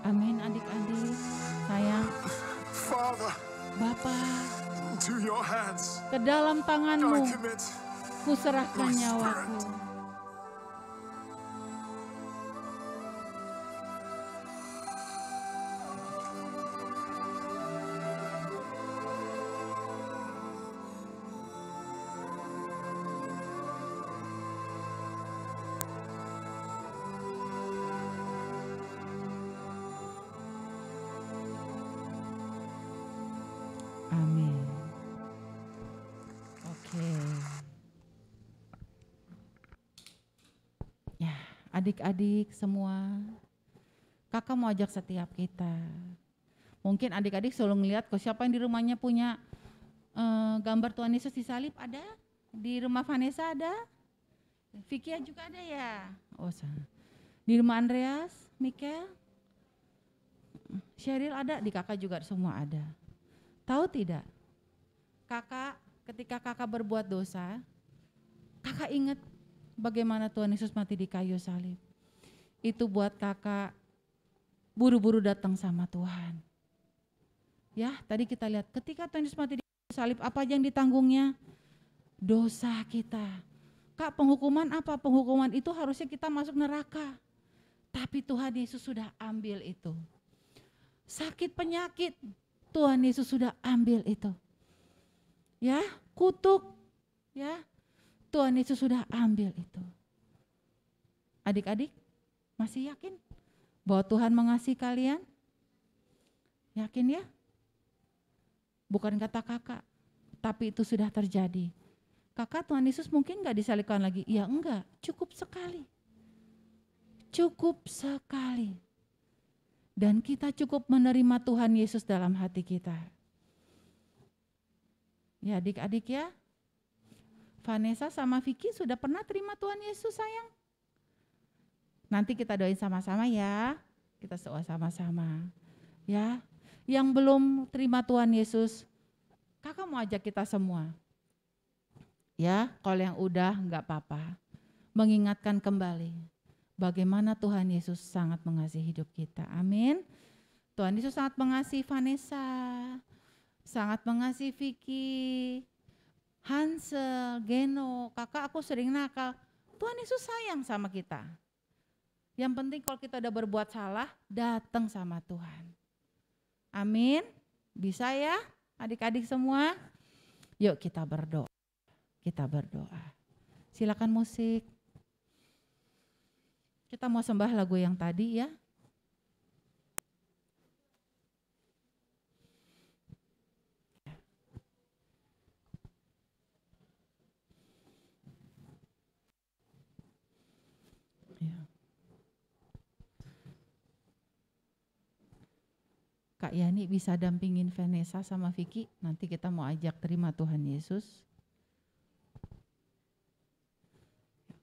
Amin adik-adik, sayang. Father, Bapa, to your hands ke dalam tanganmu I commit Ku serahkan nyawaku. Amin. Oke. Ya, adik-adik semua, kakak mau ajak setiap kita. Mungkin adik-adik selalu ngeliat kok siapa yang di rumahnya punya gambar Tuhan Yesus disalib ada? Di rumah Vanessa ada? Vicky juga ada ya? Oh, di rumah Andreas, Mikel, Sheryl ada, di kakak juga semua ada. Tahu tidak? Kakak, ketika kakak berbuat dosa, kakak ingat bagaimana Tuhan Yesus mati di kayu salib. Itu buat kakak buru-buru datang sama Tuhan. Ya, tadi kita lihat ketika Tuhan Yesus mati di kayu salib, apa aja yang ditanggungnya? Dosa kita. Kak, penghukuman apa? Penghukuman itu harusnya kita masuk neraka. Tapi Tuhan Yesus sudah ambil itu. Sakit penyakit, Tuhan Yesus sudah ambil itu. Ya, kutuk, ya, Tuhan Yesus sudah ambil itu. Adik-adik, masih yakin bahwa Tuhan mengasihi kalian? Yakin ya? Bukan kata kakak, tapi itu sudah terjadi. Kakak, Tuhan Yesus mungkin gak disalibkan lagi? Ya enggak, cukup sekali. Cukup sekali. Dan kita cukup menerima Tuhan Yesus dalam hati kita. Ya adik-adik ya, Vanessa sama Vicky sudah pernah terima Tuhan Yesus sayang? Nanti kita doain sama-sama ya, kita doa sama-sama. Ya, yang belum terima Tuhan Yesus, kakak mau ajak kita semua. Ya, kalau yang udah enggak apa-apa, mengingatkan kembali bagaimana Tuhan Yesus sangat mengasihi hidup kita. Amin. Tuhan Yesus sangat mengasihi Vanessa, sangat mengasihi Vicky, Hansel, Geno. Kakak, aku sering nakal. Tuhan Yesus sayang sama kita. Yang penting kalau kita udah berbuat salah, datang sama Tuhan. Amin. Bisa ya adik-adik semua? Yuk kita berdoa. Kita berdoa. Silakan musik. Kita mau sembah lagu yang tadi ya. Kak Yani bisa dampingin Vanessa sama Vicky, nanti kita mau ajak terima Tuhan Yesus.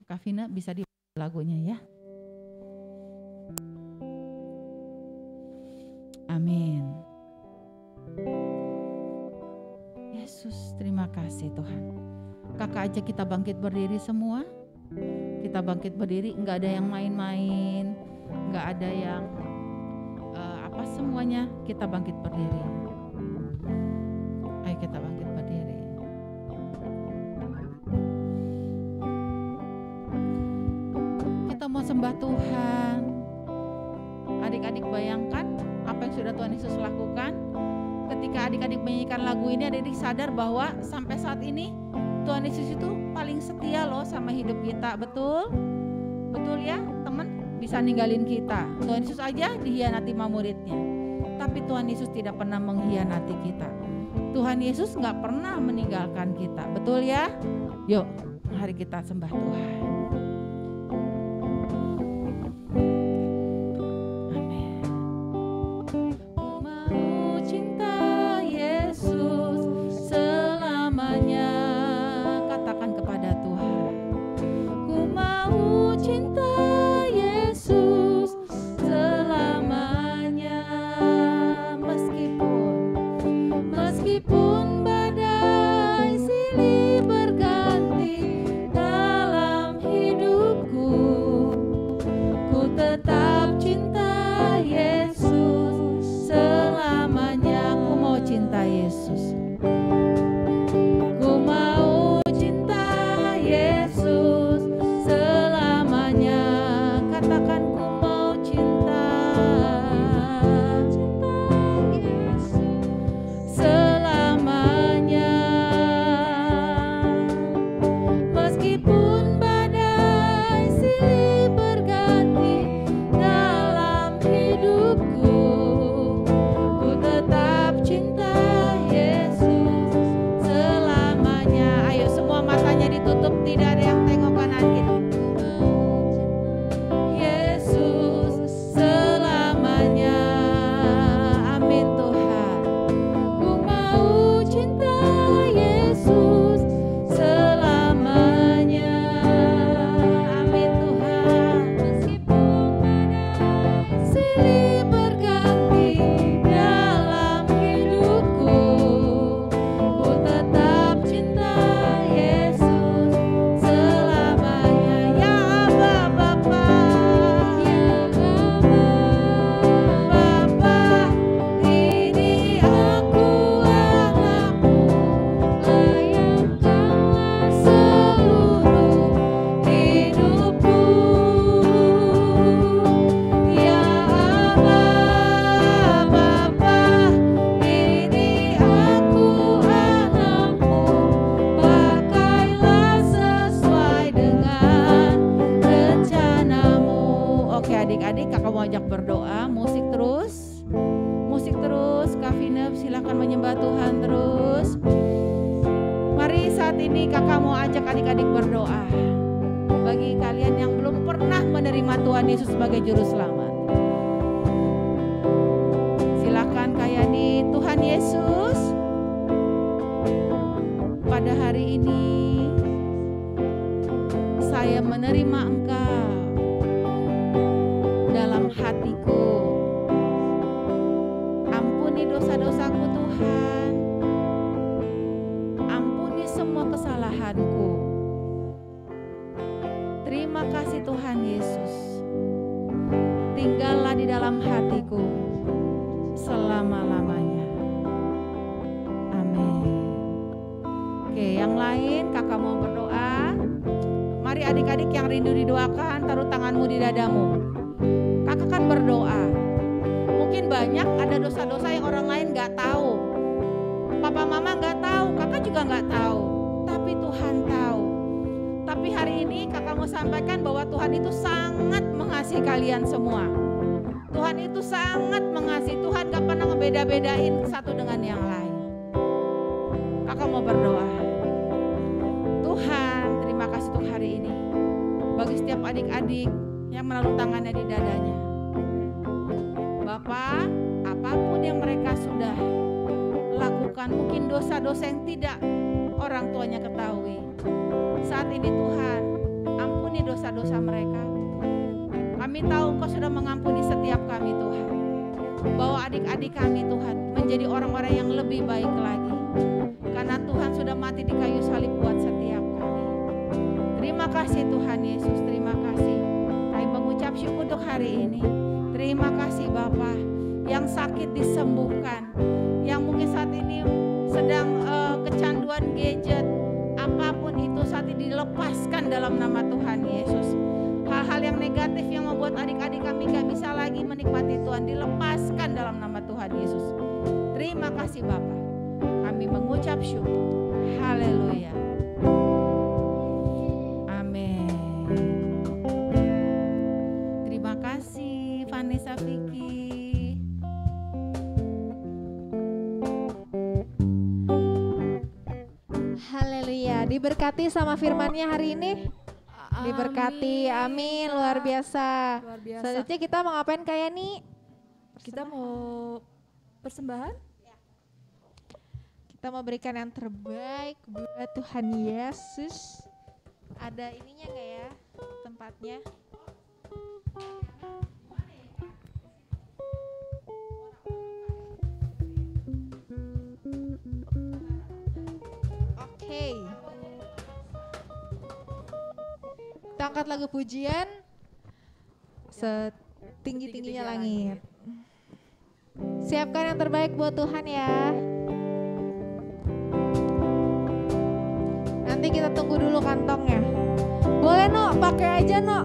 Kak Vina bisa di lagunya ya. Amin. Yesus, terima kasih Tuhan. Kakak aja kita bangkit berdiri semua. Kita bangkit berdiri, enggak ada yang main-main, enggak ada yang semuanya, kita bangkit berdiri. Ayo kita bangkit berdiri. Kita mau sembah Tuhan. Adik-adik bayangkan apa yang sudah Tuhan Yesus lakukan. Ketika adik-adik menyanyikan lagu ini, adik-adik sadar bahwa sampai saat ini Tuhan Yesus itu paling setia loh sama hidup kita. Betul? Betul ya teman? Bisa ninggalin kita. Tuhan Yesus aja dihianati sama muridnya. Tapi Tuhan Yesus tidak pernah mengkhianati kita. Tuhan Yesus gak pernah meninggalkan kita. Betul ya? Yuk, mari kita sembah Tuhan. Amin. Ku mau cinta Yesus selamanya. Katakan kepada Tuhan. Ku mau cinta Yesus selamanya, meskipun badai silih berganti dalam hidupku, ku tetap Kak Vina silakan menyembah Tuhan terus. Mari saat ini kakak mau ajak adik-adik berdoa. Bagi kalian yang belum pernah menerima Tuhan Yesus sebagai Juru Selamat, silakan kayani, Tuhan Yesus, pada hari ini saya menerima Engkau dalam hatiku. Ampuni dosa-dosaku Tuhan, ampuni semua kesalahanku. Terima kasih Tuhan Yesus, tinggallah di dalam hatiku selama-lamanya. Amin. Oke, yang lain kakak mau berdoa. Mari adik-adik yang rindu didoakan, taruh tanganmu di dadamu. Kakak kan berdoa. Mungkin banyak ada dosa-dosa yang orang lain gak tahu. Papa mama gak tahu, kakak juga gak tahu. Tapi Tuhan tahu. Tapi hari ini kakak mau sampaikan bahwa Tuhan itu sangat mengasihi kalian semua. Tuhan itu sangat mengasihi. Tuhan gak pernah ngebeda-bedain satu dengan yang lain. Kakak mau berdoa. Tuhan, terima kasih untuk hari ini. Bagi setiap adik-adik yang menaruh tangannya di dadanya. Bapa, apapun yang mereka sudah lakukan, mungkin dosa-dosa yang tidak orang tuanya ketahui. Saat ini Tuhan, ampuni dosa-dosa mereka. Kami tahu Engkau sudah mengampuni setiap kami Tuhan. Bawa adik-adik kami Tuhan menjadi orang-orang yang lebih baik lagi. Karena Tuhan sudah mati di kayu salib buat setiap kami. Terima kasih Tuhan Yesus, terima kasih. Kami mengucap syukur untuk hari ini. Terima kasih Bapa, yang sakit disembuhkan, yang mungkin saat ini sedang kecanduan gadget, apapun itu saat ini dilepaskan dalam nama Tuhan Yesus. Hal-hal yang negatif yang membuat adik-adik kami gak bisa lagi menikmati Tuhan, dilepaskan dalam nama Tuhan Yesus. Terima kasih Bapa, kami mengucap syukur. Haleluya. Amin. Terima kasih Vanessa Vicky. Haleluya, diberkati sama firman-Nya hari ini. Diberkati, amin, luar biasa. Luar biasa. Selanjutnya kita mau ngapain kayak nih? Kita mau persembahan? Kita mau berikan yang terbaik buat Tuhan Yesus. Ada ininya nggak ya tempatnya? Oke. Kita angkat lagu pujian setinggi-tingginya langit. Siapkan yang terbaik buat Tuhan ya. Nanti kita tunggu dulu kantongnya. Boleh No, pakai aja No.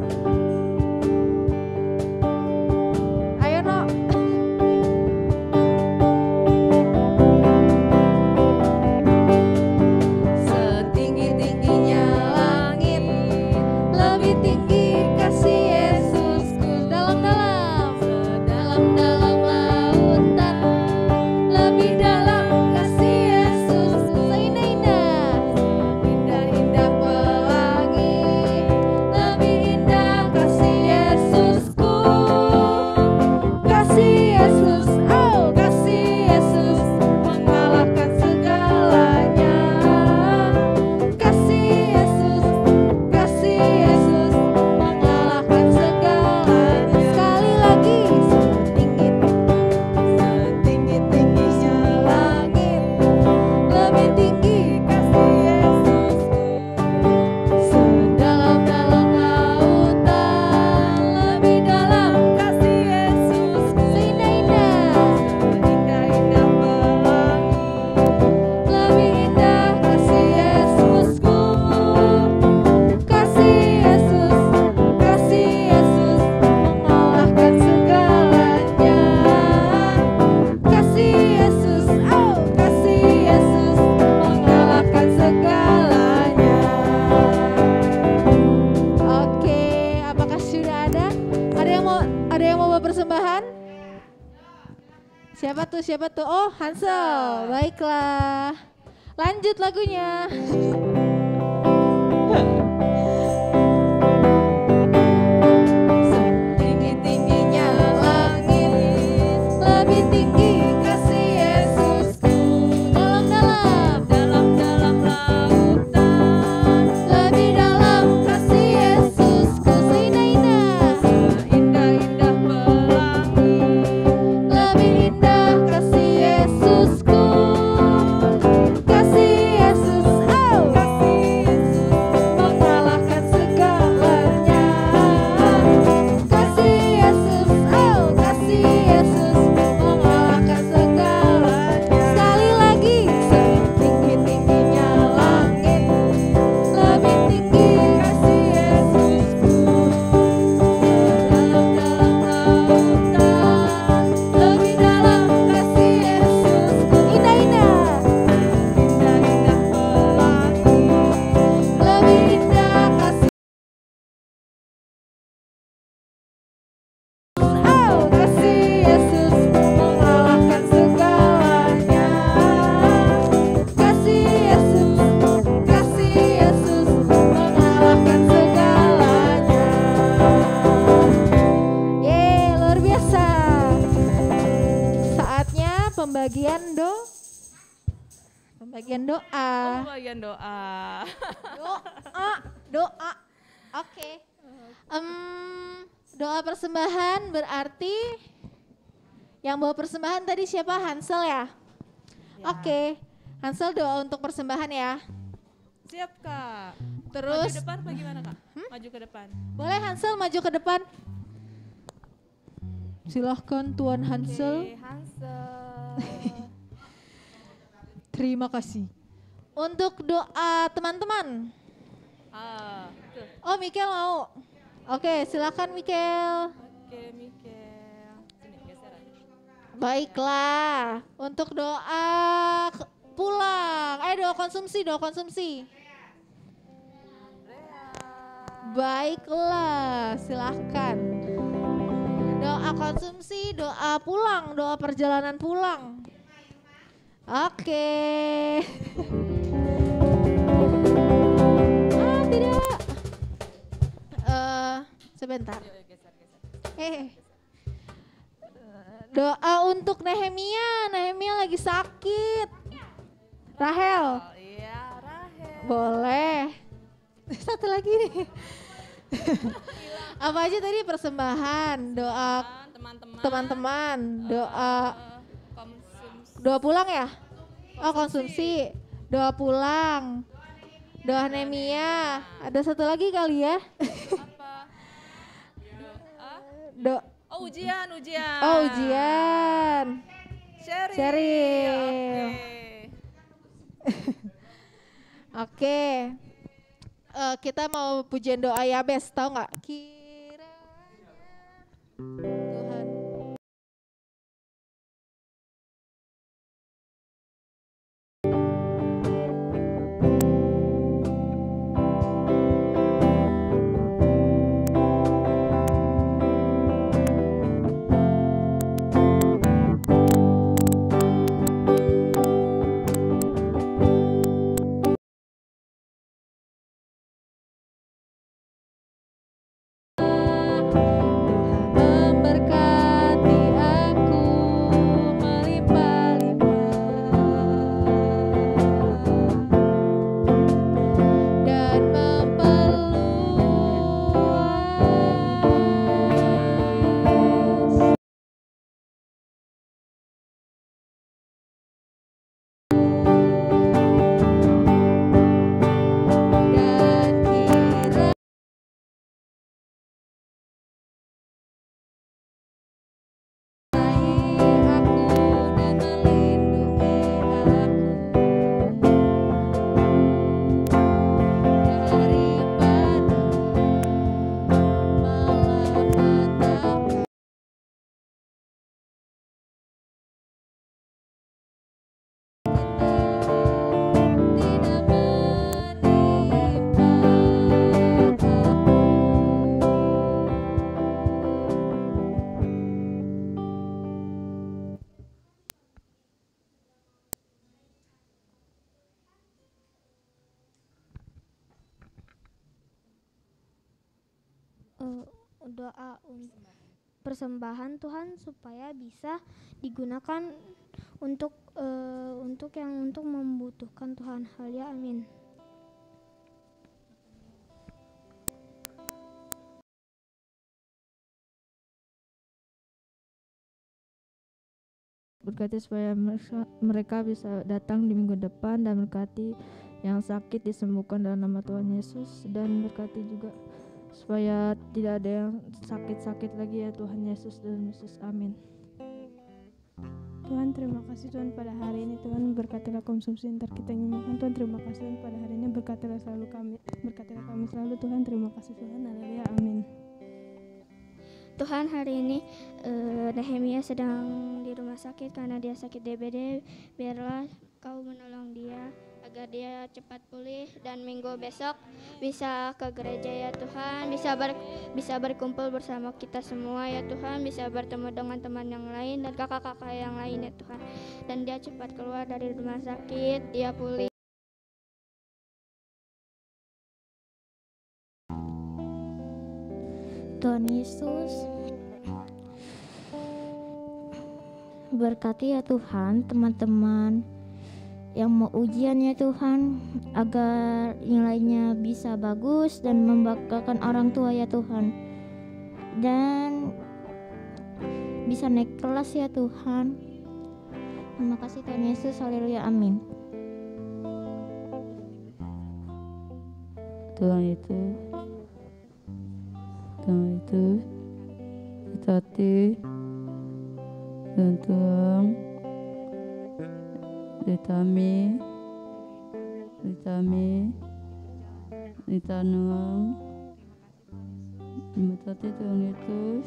Ayo No. Setinggi-tingginya langit, lebih tinggi kasih Yesusku. Dalam-dalam, sedalam-dalam lautan, lebih dalam kasih Yesusku. Seindah-indah, indah-indah pelangi, lebih indah siapa tuh? Oh, Hansel. Baiklah. Lanjut lagunya. Tinggi-tingginya langit, lebih tinggi kasih Yesusku. Dalam-dalam lautan, lebih dalam kasih Yesusku. Seindah-indah, Indah-indah pelangi, lebih indah kasih Yesusku. Kasih Yesus, oh, mengalahkan segalanya. Kasih Yesus, oh, kasih Yesus mengalahkan segalanya. Sekali lagi, setinggi-tingginya langit, lebih tinggi kasih Yesusku. Dalam-dalam lautan, lebih dalam kasih Yesusku. Indah-indah, indah-indah pelangi, lebih indah kasih. Oh, kasih Yesus mengalahkan segalanya. Kasih Yesus mengalahkan segalanya. Yeay, luar biasa. Saatnya pembagian doa. bagian doa. Doa. Oke. Doa persembahan berarti yang bawa persembahan tadi siapa? Hansel ya? Oke. Hansel doa untuk persembahan ya. Siap Kak. Terus Maju depan apa gimana Kak? Maju ke depan. boleh Hansel maju ke depan. Silahkan Tuan Hansel. Oke, Hansel. Terima kasih. Untuk doa teman-teman. Tuh. Oh, Mikel mau. Oke, silakan Mikel. Oke, Mikel. Sini geseran. Baiklah. Untuk doa pulang. Doa konsumsi. Baiklah, silahkan. Doa konsumsi, doa pulang, doa perjalanan pulang. Oke. Tidak. Sebentar. Doa untuk Nehemia. Nehemia lagi sakit. Rahel. Oh, iya, Rahel. Boleh. Satu lagi nih. Apa aja tadi persembahan, doa teman-teman, doa Konsumsi. doa pulang ya? Oh, konsumsi, doa pulang, doa Nehemia. Ada satu lagi kali ya? Apa? Doa. Oh, ujian. Oh, ujian. Sharing. Oke. Kita mau pujian doa Yabes, tahu nggak? Tuhan. doa persembahan Tuhan supaya bisa digunakan untuk membutuhkan Tuhan. Haleluya, amin. Berkati supaya mereka bisa datang di minggu depan, dan berkati yang sakit disembuhkan dalam nama Tuhan Yesus, dan berkati juga supaya tidak ada yang sakit-sakit lagi ya Tuhan Yesus, dan Yesus, amin. Tuhan, terima kasih Tuhan pada hari ini. Tuhan, berkatilah konsumsi ntar kita ingin makan. Tuhan, terima kasih Tuhan pada hari ini. Berkatilah kami selalu Tuhan. Terima kasih Tuhan. Haleluya, amin. Tuhan, hari ini Nehemia sedang di rumah sakit karena dia sakit DBD. Biarlah Kau menolong dia agar dia cepat pulih, dan minggu besok bisa ke gereja ya Tuhan, bisa berkumpul bersama kita semua ya Tuhan, bisa bertemu dengan teman yang lain dan kakak-kakak yang lain ya Tuhan, dan dia cepat keluar dari rumah sakit, dia pulih. Tuhan Yesus, berkati ya Tuhan teman-teman yang mau ujian ya Tuhan, agar nilainya bisa bagus dan membanggakan orang tua ya Tuhan, dan bisa naik kelas ya Tuhan. Terima kasih Tuhan Yesus, haleluya, amin. Tuhan itu ditati dan Tuhan ditanung ditati Tuhan Yesus,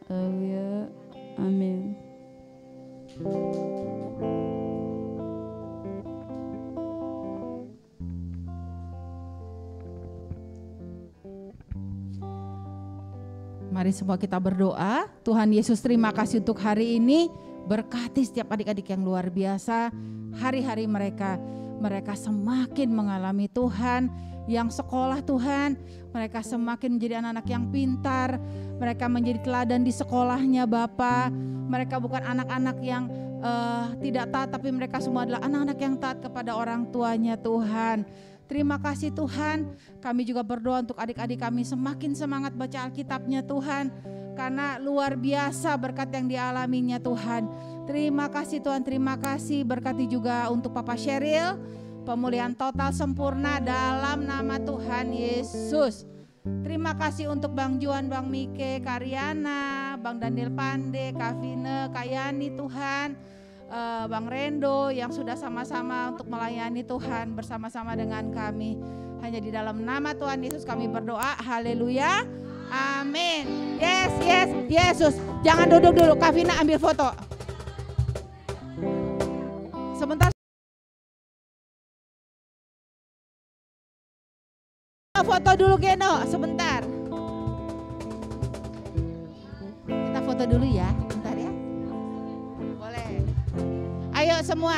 haleluya, amin. Mari semua kita berdoa. Tuhan Yesus, terima kasih untuk hari ini. Berkati setiap adik-adik yang luar biasa. Hari-hari mereka semakin mengalami Tuhan. Yang sekolah Tuhan, mereka semakin menjadi anak-anak yang pintar. Mereka menjadi teladan di sekolahnya Bapa. Mereka bukan anak-anak yang tidak taat, tapi mereka semua adalah anak-anak yang taat kepada orang tuanya Tuhan. Terima kasih Tuhan, kami juga berdoa untuk adik-adik kami semakin semangat baca Alkitabnya Tuhan, karena luar biasa berkat yang dialaminya Tuhan. Terima kasih Tuhan, terima kasih. Berkati juga untuk Papa Sheryl, pemulihan total sempurna dalam nama Tuhan Yesus. Terima kasih untuk Bang Juan, Bang Mike, Karyana, Bang Daniel Pande, Kak Vine, Kak Yani Tuhan, Bang Rendo yang sudah sama-sama untuk melayani Tuhan bersama-sama dengan kami. Hanya di dalam nama Tuhan Yesus kami berdoa. Haleluya. Amin. Yes, Yesus. Jangan duduk dulu. Kak Vina ambil foto. Sebentar. Foto dulu Geno, sebentar. Kita foto dulu ya. Bentar ya. Boleh. Ayo semua.